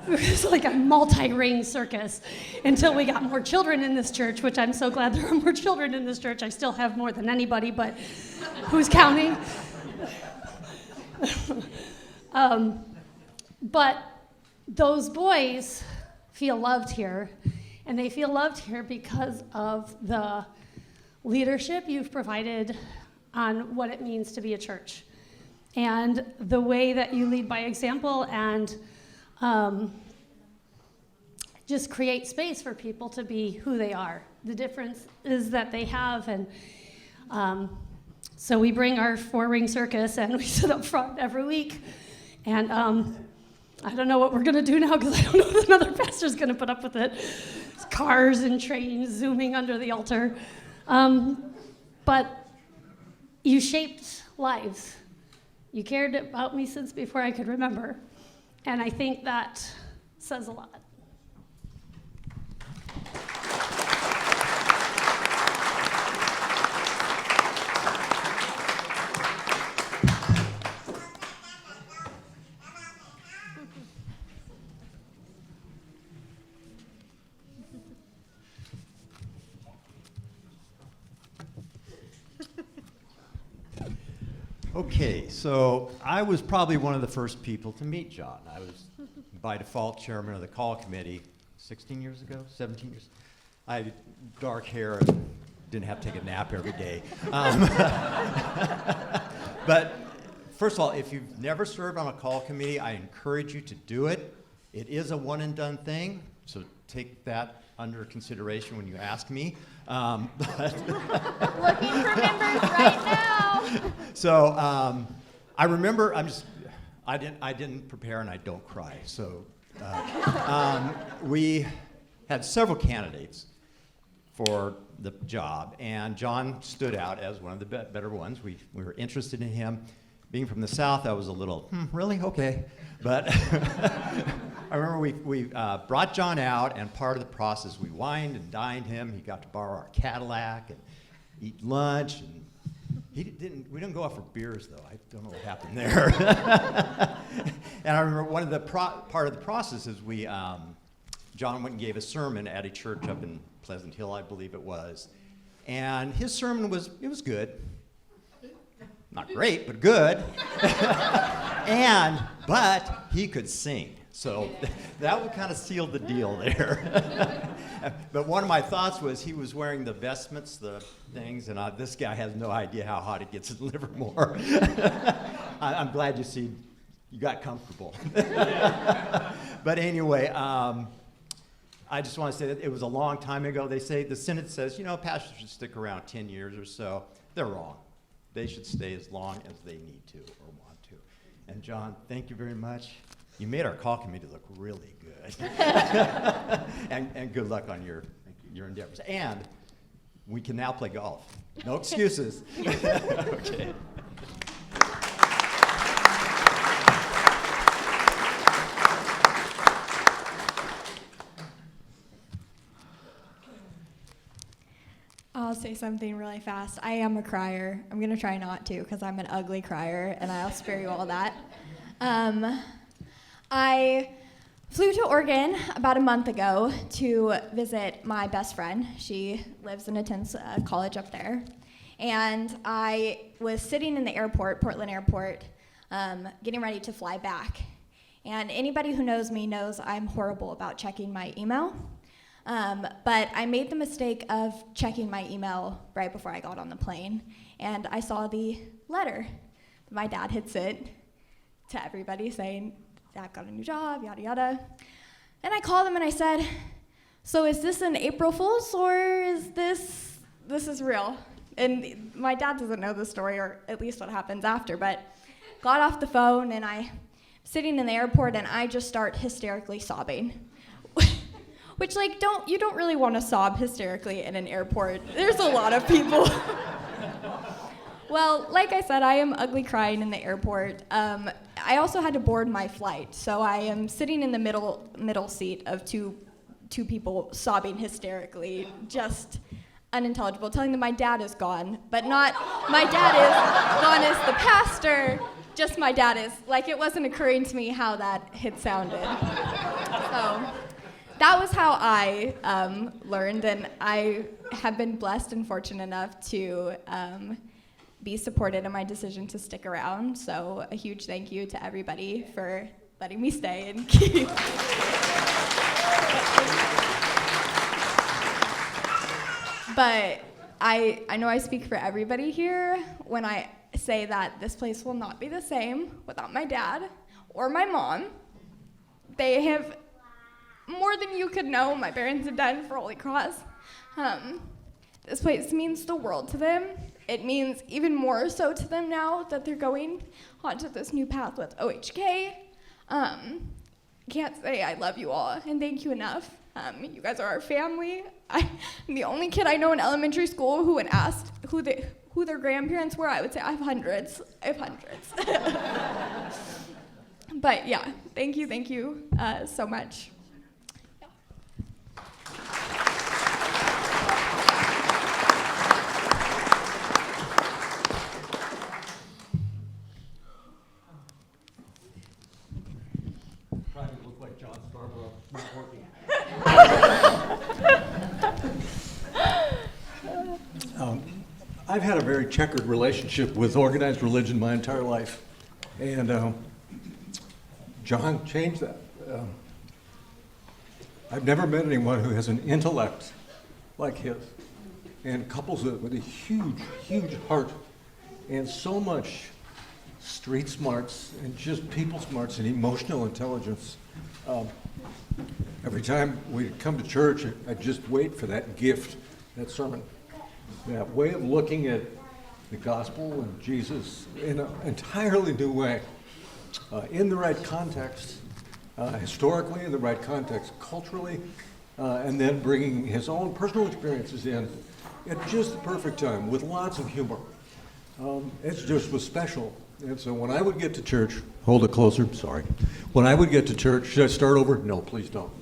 it was like a multi-ring circus until we got more children in this church, which I'm so glad there are more children in this church. I still have more than anybody, but who's counting? But those boys feel loved here, and they feel loved here because of the leadership you've provided on what it means to be a church, and the way that you lead by example and just create space for people to be who they are. The difference is that they have, and so we bring our 4-ring circus and we sit up front every week, and I don't know what we're gonna do now because I don't know if another pastor's gonna put up with it. It's cars and trains zooming under the altar. But you shaped lives. You cared about me since before I could remember. And I think that says a lot. Okay, so I was probably one of the first people to meet John. I was, by default, chairman of the call committee 16 years ago, 17 years. I had dark hair and didn't have to take a nap every day. But first of all, if you've never served on a call committee, I encourage you to do it. It is a one and done thing, so take that under consideration when you ask me. Looking for members right now. So I remember, I didn't prepare and I don't cry. So we had several candidates for the job, and John stood out as one of the better ones. We were interested in him. Being from the South, I was a little, really? Okay. But I remember we brought John out, and part of the process, we wined and dined him. He got to borrow our Cadillac and eat lunch, and we didn't go out for beers, though. I don't know what happened there. And I remember one of the part of the process is John went and gave a sermon at a church up in Pleasant Hill, I believe it was. And his sermon was good. Not great, but good. But he could sing. So that would kind of seal the deal there. But one of my thoughts was he was wearing the vestments, the things, and this guy has no idea how hot it gets in Livermore. I'm glad you got comfortable. But anyway, I just want to say that it was a long time ago. They say, the Synod says, pastors should stick around 10 years or so. They're wrong. They should stay as long as they need to or want to. And John, thank you very much. You made our call committee look really good. and good luck on your endeavors. And we can now play golf. No excuses. Okay. I'll say something really fast. I am a crier. I'm going to try not to because I'm an ugly crier, and I'll spare you all that. I flew to Oregon about a month ago to visit my best friend. She lives and attends college up there. And I was sitting in the airport, Portland Airport, getting ready to fly back. And anybody who knows me knows I'm horrible about checking my email. But I made the mistake of checking my email right before I got on the plane, and I saw the letter that my dad had sent to everybody saying, Dad got a new job, yada yada. And I called him and I said, so is this an April Fool's, or is this is real? And my dad doesn't know the story, or at least what happens after, but got off the phone and I sitting in the airport, and I just start hysterically sobbing. Which, like, you don't really want to sob hysterically in an airport. There's a lot of people. Well, like I said, I am ugly crying in the airport. I also had to board my flight, so I am sitting in the middle seat of two people sobbing hysterically, just unintelligible, telling them my dad is gone, but not my dad is gone as the pastor, just my dad is. Like, it wasn't occurring to me how that had sounded. So that was how I learned, and I have been blessed and fortunate enough to be supported in my decision to stick around. So a huge thank you to everybody for letting me stay and keep. But I know I speak for everybody here when I say that this place will not be the same without my dad or my mom. They have more than you could know my parents have done for Holy Cross. This place means the world to them. It means even more so to them now that they're going onto this new path with OHK. Can't say I love you all and thank you enough. You guys are our family. I'm the only kid I know in elementary school who, when asked who their grandparents were, I would say I have hundreds. But yeah, thank you so much. I've had a very checkered relationship with organized religion my entire life, and John changed that. I've never met anyone who has an intellect like his and couples it with a huge, huge heart and so much street smarts and just people smarts and emotional intelligence. Every time we come to church, I just wait for that gift, that sermon. That way of looking at the gospel and Jesus in an entirely new way, in the right context, historically in the right context, culturally, and then bringing his own personal experiences in at just the perfect time with lots of humor. It just was special. And so when I would get to church, hold it closer, sorry. When I would get to church, should I start over? No, please don't.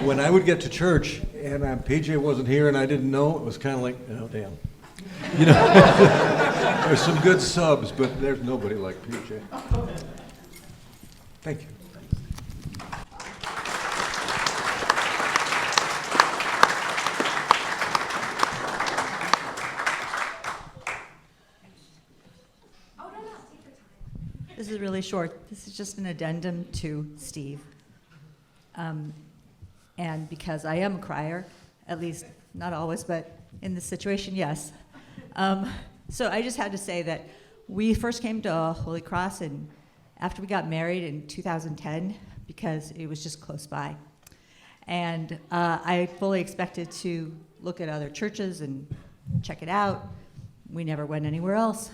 When I would get to church and PJ wasn't here and I didn't know, it was kind of like, oh, damn. You know, there's some good subs, but there's nobody like PJ. Thank you. This is really short. This is just an addendum to Steve. And because I am a crier, at least not always, but in this situation, yes. So I just had to say that we first came to Holy Cross and after we got married in 2010 because it was just close by. And I fully expected to look at other churches and check it out. We never went anywhere else.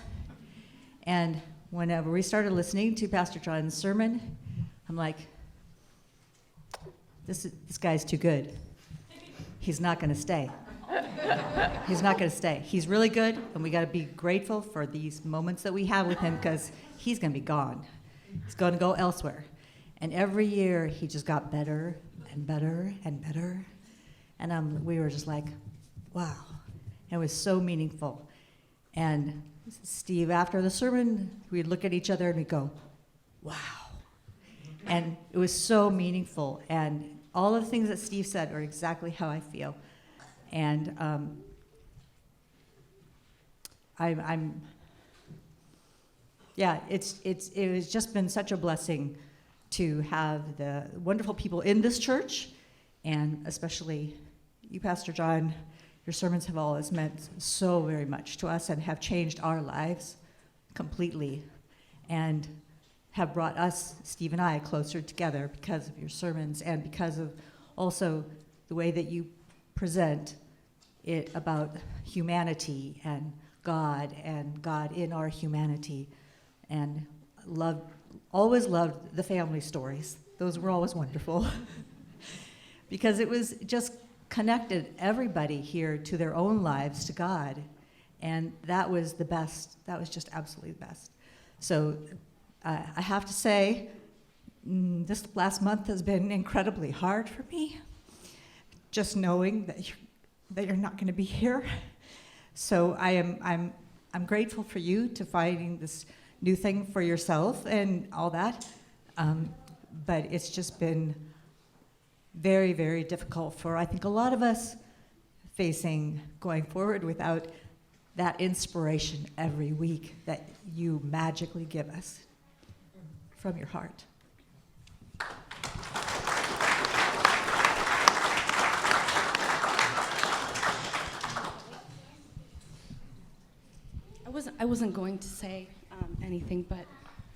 And whenever we started listening to Pastor John's sermon, I'm like, this guy's too good. He's not going to stay. He's not going to stay. He's really good, and we got to be grateful for these moments that we have with him because he's going to be gone. He's going to go elsewhere. And every year, he just got better and better and better. And we were just like, wow. It was so meaningful. And Steve, after the sermon, we'd look at each other and we'd go, wow. And it was so meaningful. And all of the things that Steve said are exactly how I feel. And it has just been such a blessing to have the wonderful people in this church, and especially you, Pastor John. Your sermons have always meant so very much to us and have changed our lives completely and have brought us, Steve and I, closer together because of your sermons and because of also the way that you present it about humanity and God in our humanity, and love always loved the family stories. Those were always wonderful. Because it was just connected everybody here to their own lives, to God. And that was the best. That was just absolutely the best. So I have to say, this last month has been incredibly hard for me, just knowing that you're not going to be here. So I'm grateful for you to finding this new thing for yourself and all that. But it's just been very, very difficult for, I think, a lot of us facing going forward without that inspiration every week that you magically give us from your heart. I wasn't going to say anything, but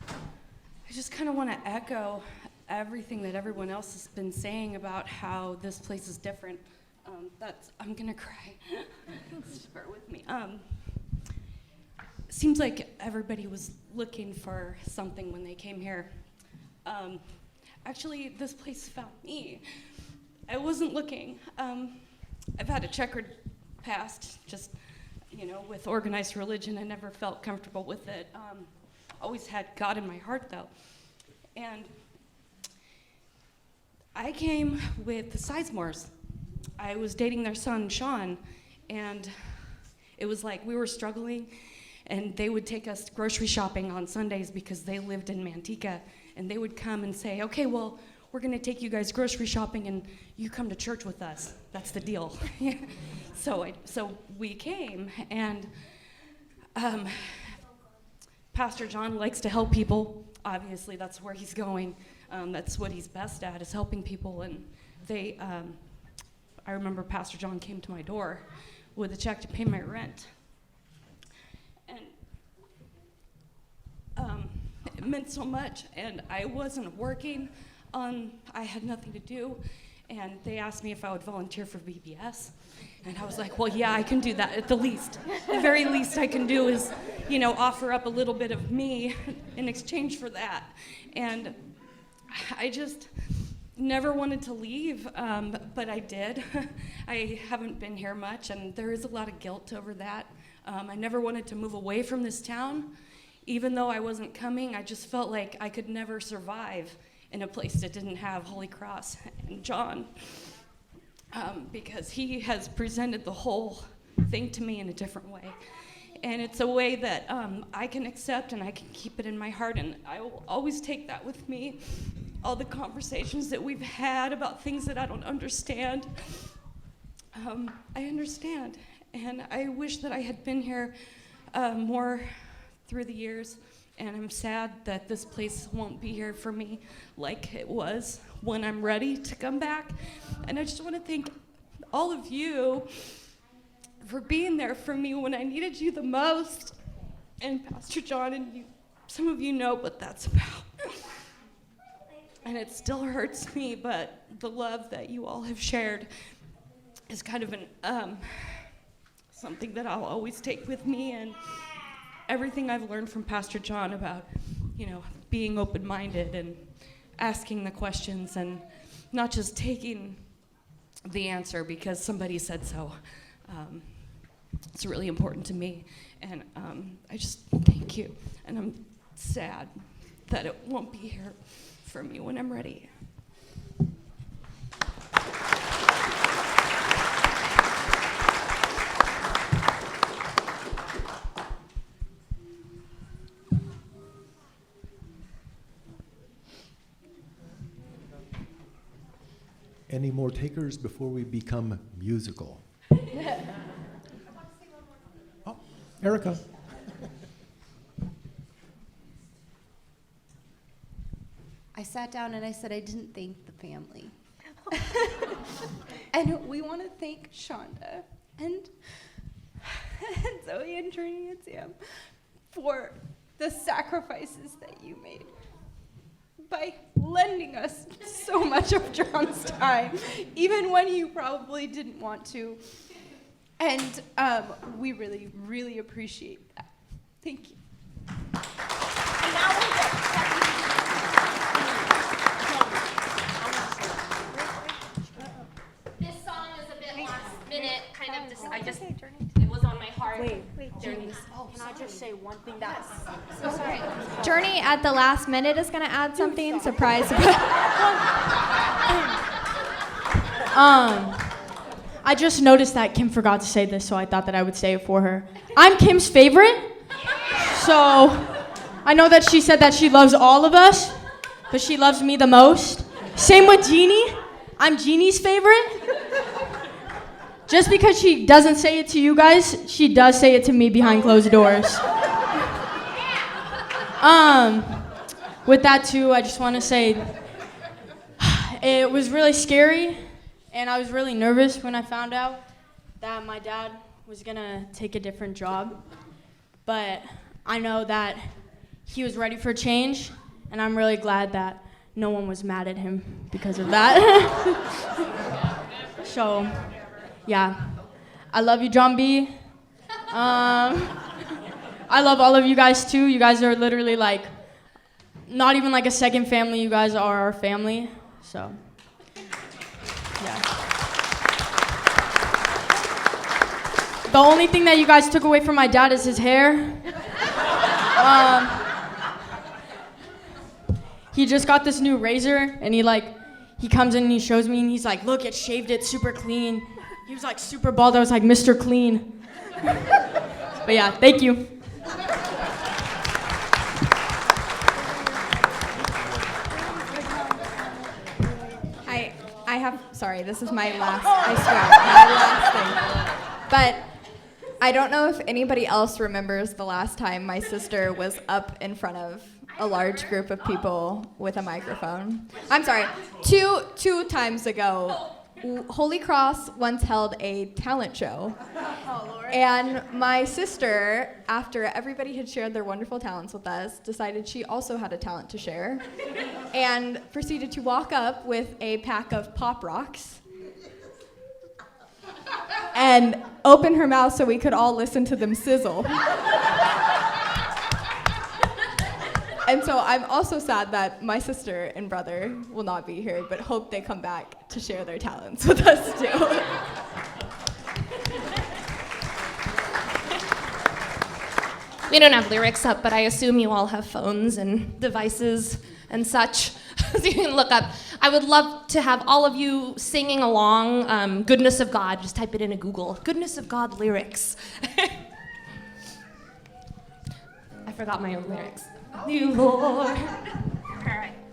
I just kind of want to echo everything that everyone else has been saying about how this place is different. I'm gonna cry. Just bear with me. Seems like everybody was looking for something when they came here. Actually, this place found me. I wasn't looking. I've had a checkered past, just with organized religion. I never felt comfortable with it. Always had God in my heart, though. And I came with the Sizemores. I was dating their son, Sean, and it was like we were struggling, and they would take us grocery shopping on Sundays because they lived in Manteca, and they would come and say, okay, well, we're going to take you guys grocery shopping, and you come to church with us. That's the deal. So we came, and Pastor John likes to help people. Obviously, that's where he's going. That's what he's best at, is helping people. And I remember Pastor John came to my door with a check to pay my rent. And it meant so much. And I wasn't working. I had nothing to do. And they asked me if I would volunteer for VBS. And I was like, well, yeah, I can do that at the least. The very least I can do is, offer up a little bit of me in exchange for that. And I just never wanted to leave, but I did. I haven't been here much, and there is a lot of guilt over that. I never wanted to move away from this town. Even though I wasn't coming, I just felt like I could never survive in a place that didn't have Holy Cross and John, because he has presented the whole thing to me in a different way. And it's a way that I can accept, and I can keep it in my heart, and I will always take that with me. All the conversations that we've had about things that I don't understand, I understand. And I wish that I had been here more through the years. And I'm sad that this place won't be here for me like it was when I'm ready to come back. And I just want to thank all of you for being there for me when I needed you the most. And Pastor John, and some of you know what that's about. And it still hurts me, but the love that you all have shared is kind of something that I'll always take with me. And everything I've learned from Pastor John about, being open-minded and asking the questions and not just taking the answer because somebody said so. It's really important to me, and I just thank you. And I'm sad that it won't be here for me when I'm ready. Any more takers before we become musical? Oh, Erica. I sat down and I said I didn't thank the family. And we want to thank Shonda and Zoe and Trini and Sam for the sacrifices that you made by lending us so much of John's time, even when you probably didn't want to. And we really, really appreciate that. Thank you. And now we'll get one thing that's So sorry. Journey at the last minute is going to add something. Surprise. I just noticed that Kim forgot to say this, so I thought that I would say it for her. I'm Kim's favorite, so I know that she said that she loves all of us, but she loves me the most. Same with Jeannie. I'm Jeannie's favorite. Just because she doesn't say it to you guys, she does say it to me behind closed doors. With that too, I just want to say it was really scary, and I was really nervous when I found out that my dad was gonna take a different job. But I know that he was ready for change, and I'm really glad that no one was mad at him because of that. So, yeah. I love you, John B. I love all of you guys too. You guys are literally like, not even like a second family. You guys are our family. So, yeah. The only thing that you guys took away from my dad is his hair. He just got this new razor, and he comes in and he shows me, and he's like, look, it shaved it super clean. He was like super bald. I was like, Mr. Clean. But yeah, thank you. Sorry, this is my last, I swear, my last thing. But I don't know if anybody else remembers the last time my sister was up in front of a large group of people with a microphone. I'm sorry, two times ago, Holy Cross once held a talent show. And my sister, after everybody had shared their wonderful talents with us, decided she also had a talent to share and proceeded to walk up with a pack of Pop Rocks and open her mouth so we could all listen to them sizzle. And so I'm also sad that my sister and brother will not be here, but hope they come back to share their talents with us too. We don't have lyrics up, but I assume you all have phones and devices and such, so you can look up. I would love to have all of you singing along Goodness of God. Just type it into Google. Goodness of God lyrics. I forgot my own lyrics. You, Lord,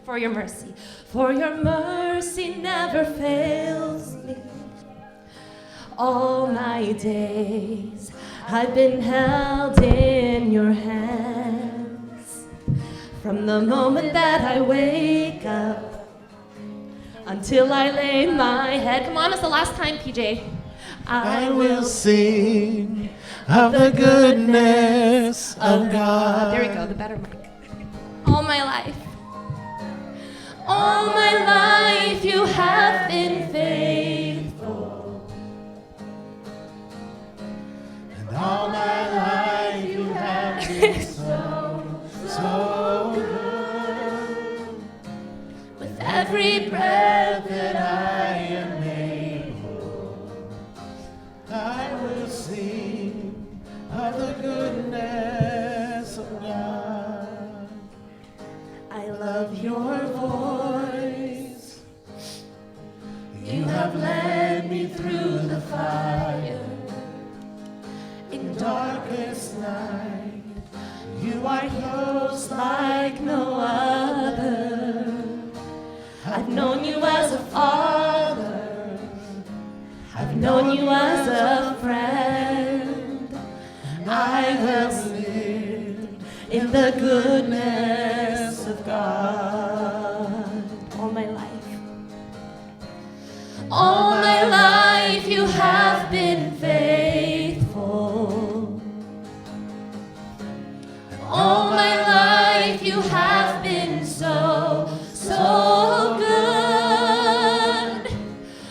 for your mercy. For your mercy never fails me. All my days I've been held in your hands. From the moment that I wake up until I lay my head. Come on, it's the last time, PJ. I will sing of the goodness of God. There we go, the better mic. All my life you have been faithful. And all my life you have been so good. With every breath that I am able, I will sing of the goodness of God. I love your voice. You have led me through the fire. In darkest night, you are close like no other. I've known you as a father. I've known you as a friend. I have lived in the goodness of God. All my life. All my life you have been faithful. All my life you have been so good.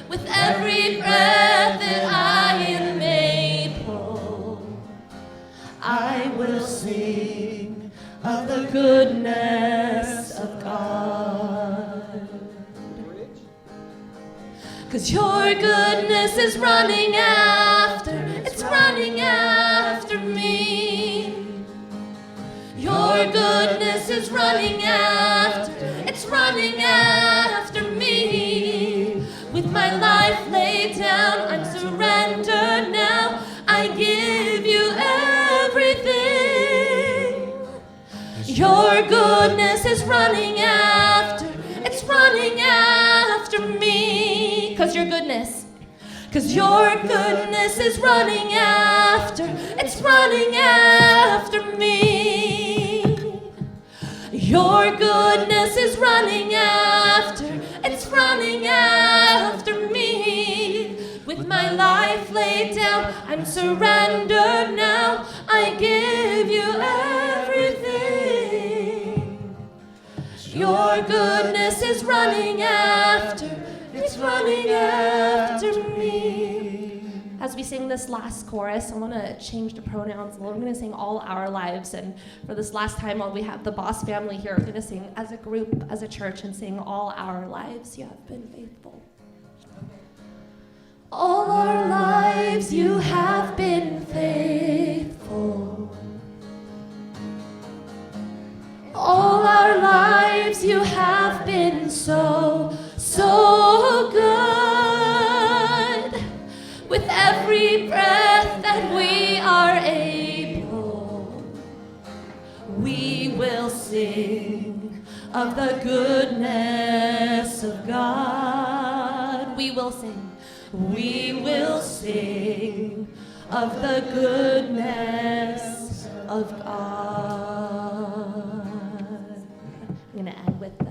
With every breath that I am able, I will sing of the goodness of God. 'Cause your goodness is running after, it's running after me. running after me. With my life laid down, I'm surrendered now. I give you everything. Your goodness is running after, it's running after me. 'Cause your goodness is running after, it's running after me. Your goodness is running after, it's running after me. With my life laid down, I'm surrendered now. I give you everything. Your goodness is running after, it's running after me. As we sing this last chorus, I want to change the pronouns a little. We're going to sing all our lives, and for this last time while we have the Bost family here, we're going to sing as a group, as a church, and sing all our lives. You have been faithful. All our lives you have been faithful. All our lives you have been so, so good. With every breath that we are able, we will sing of the goodness of God. We will sing of the goodness of God. I'm going to end with the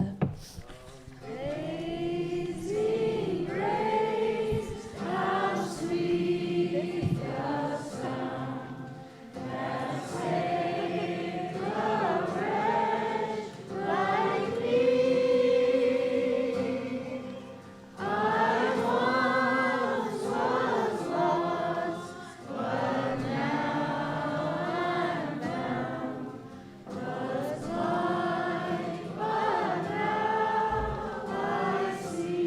Amazing Grace, how sweet the sound that saved a wretch like me. I once was lost, but now I'm found. Was blind, but now I see.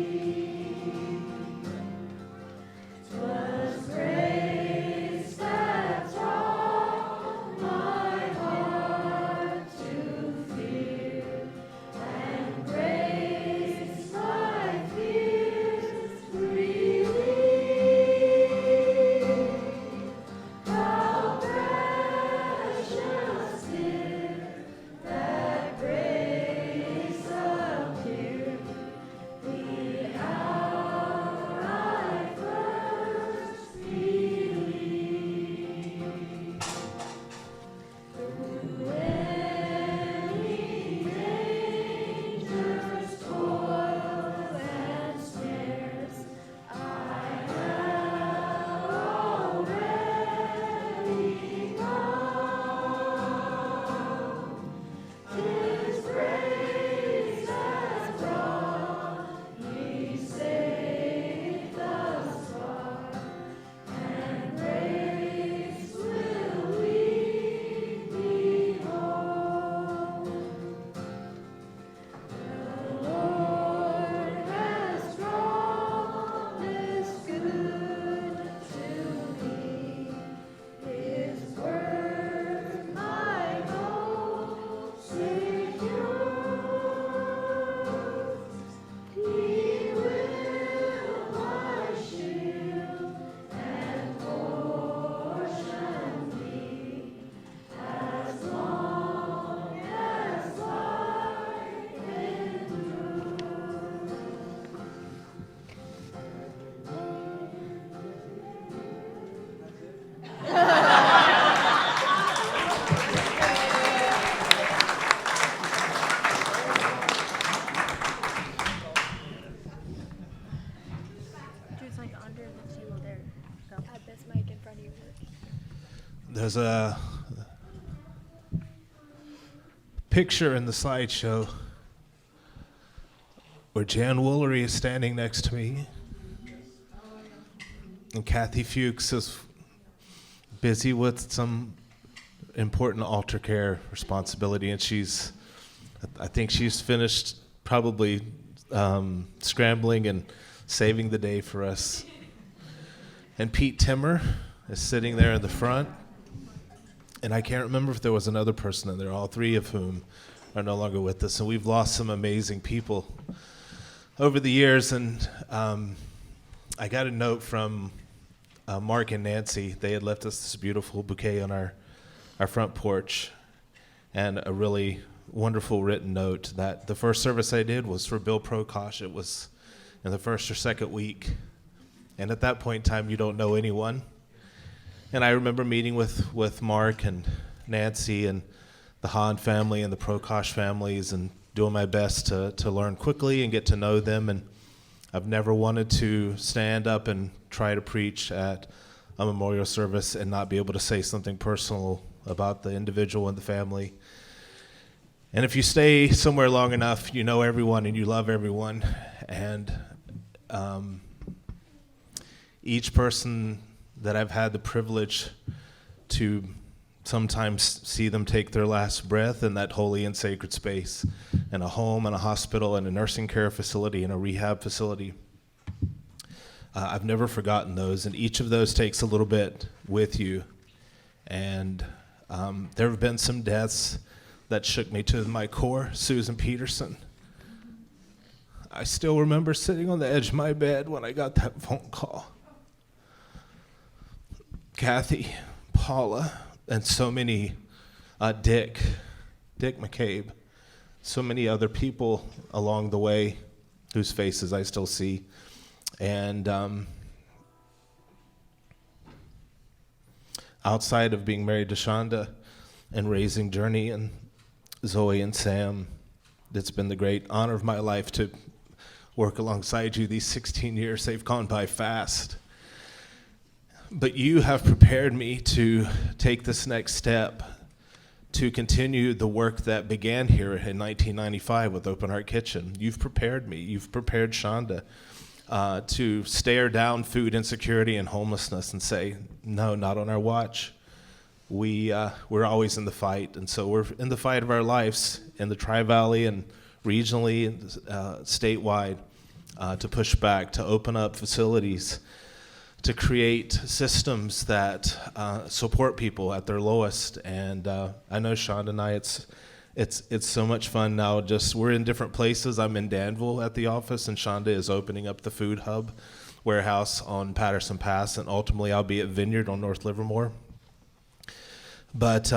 'Twas grace that taught my heart to fear, and grace my fears relieved. How precious did that grace appear, the hour I first believed. Through any dangers, toils, and snares, I have already gone. 'Tis grace has brought me safe thus far, and grace will lead me home. The Lord has drawn this good to me. His word my hope secures. He will my shield and portion be, as long as life endures. Drew's like under the table there. Add this mic in front of you. There's a picture in the slideshow where Jan Woolery is standing next to me, and Kathy Fuchs is busy with some important altar care responsibility, and I think she's finished probably scrambling and saving the day for us. And Pete Timmer is sitting there in the front, and I can't remember if there was another person in there, all three of whom are no longer with us, and we've lost some amazing people over the years. And I got a note from Mark and Nancy. They had left us this beautiful bouquet on our front porch, and a really wonderful written note that the first service I did was for Bill Prokosh. It was in the first or second week, and at that point in time, you don't know anyone. And I remember meeting with Mark and Nancy and the Hahn family and the Prokosh families, and doing my best to learn quickly and get to know them. And I've never wanted to stand up and try to preach at a memorial service and not be able to say something personal about the individual and the family. And if you stay somewhere long enough, you know everyone and you love everyone. And each person that I've had the privilege to sometimes see them take their last breath in that holy and sacred space, in a home, in a hospital, in a nursing care facility, in a rehab facility, I've never forgotten those, and each of those takes a little bit with you. And there have been some deaths that shook me to my core. Susan Peterson. I still remember sitting on the edge of my bed when I got that phone call. Kathy, Paula, and so many, Dick McCabe, so many other people along the way whose faces I still see. And outside of being married to Shonda and raising Journey and Zoe and Sam, it's been the great honor of my life to work alongside you these 16 years. They've gone by fast. But you have prepared me to take this next step, to continue the work that began here in 1995 with Open Heart Kitchen. You've prepared me. You've prepared Shonda to stare down food insecurity and homelessness and say, no, not on our watch. We're always in the fight. And so we're in the fight of our lives in the Tri-Valley and regionally and statewide to push back, to open up facilities, to create systems that support people at their lowest. And I know Shonda and I, it's so much fun now. Just we're in different places. I'm in Danville at the office, and Shonda is opening up the Food Hub warehouse on Patterson Pass, and ultimately I'll be at Vineyard on North Livermore. But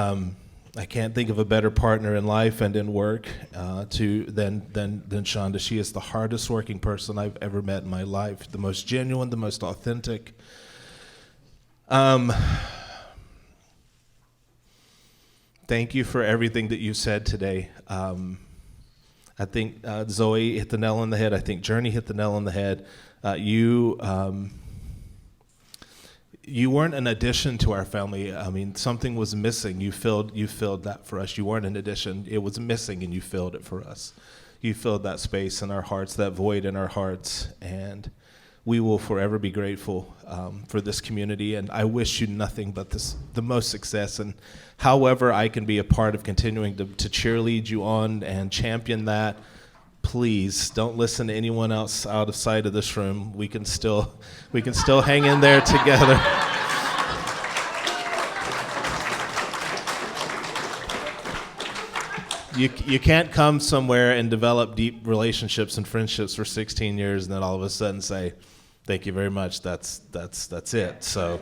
I can't think of a better partner in life and in work than Shonda. She is the hardest working person I've ever met in my life, the most genuine, the most authentic. Thank you for everything that you said today. I think Zoe hit the nail on the head. I think Journey hit the nail on the head. You weren't an addition to our family. I mean, something was missing. You filled that for us. You weren't an addition. It was missing, and you filled it for us. You filled that space in our hearts, that void in our hearts, and we will forever be grateful for this community. And I wish you nothing but the most success. And however I can be a part of continuing to cheerlead you on and champion that, please don't listen to anyone else out of sight of this room. We can still hang in there together. You can't come somewhere and develop deep relationships and friendships for 16 years and then all of a sudden say, thank you very much, that's it. So,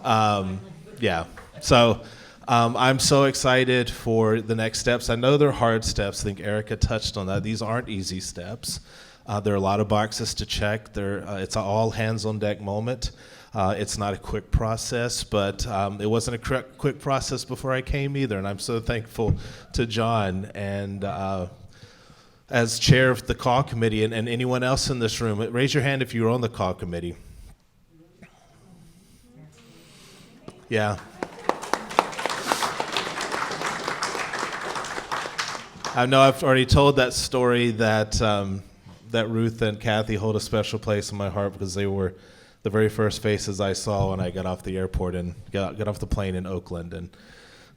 yeah. So I'm so excited for the next steps. I know they're hard steps. I think Erica touched on that. These aren't easy steps. There are a lot of boxes to check. It's an all hands on deck moment. It's not a quick process, but it wasn't a quick process before I came either, and I'm so thankful to John. And as chair of the call committee, and anyone else in this room, raise your hand if you were on the call committee. Yeah. I know I've already told that story that Ruth and Kathy hold a special place in my heart because they were the very first faces I saw when I got off the airport and got off the plane in Oakland and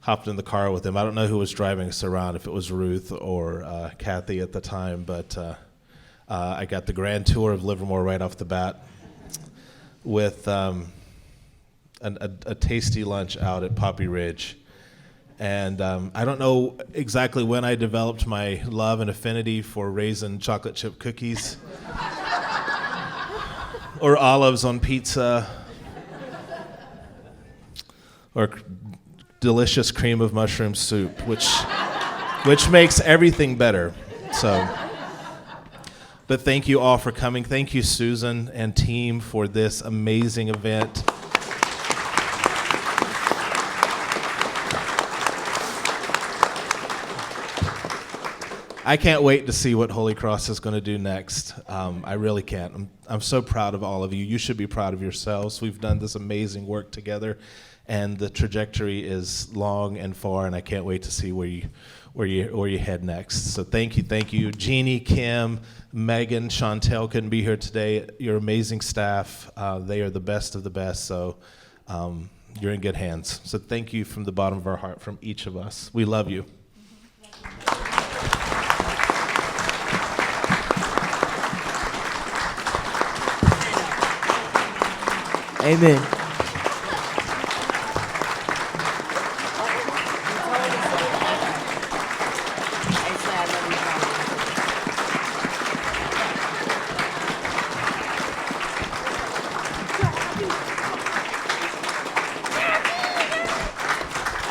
hopped in the car with them. I don't know who was driving us around, if it was Ruth or Kathy at the time, but I got the grand tour of Livermore right off the bat with a tasty lunch out at Poppy Ridge. And I don't know exactly when I developed my love and affinity for raisin chocolate chip cookies or olives on pizza or delicious cream of mushroom soup, which makes everything better. So, but thank you all for coming. Thank you, Susan and team, for this amazing event. I can't wait to see what Holy Cross is going to do next. I really can't. I'm so proud of all of you. You should be proud of yourselves. We've done this amazing work together, and the trajectory is long and far, and I can't wait to see where you head next. So thank you. Jeannie, Kim, Megan, Chantel couldn't be here today. Your amazing staff. They are the best of the best, so you're in good hands. So thank you from the bottom of our heart, from each of us. We love you. Amen.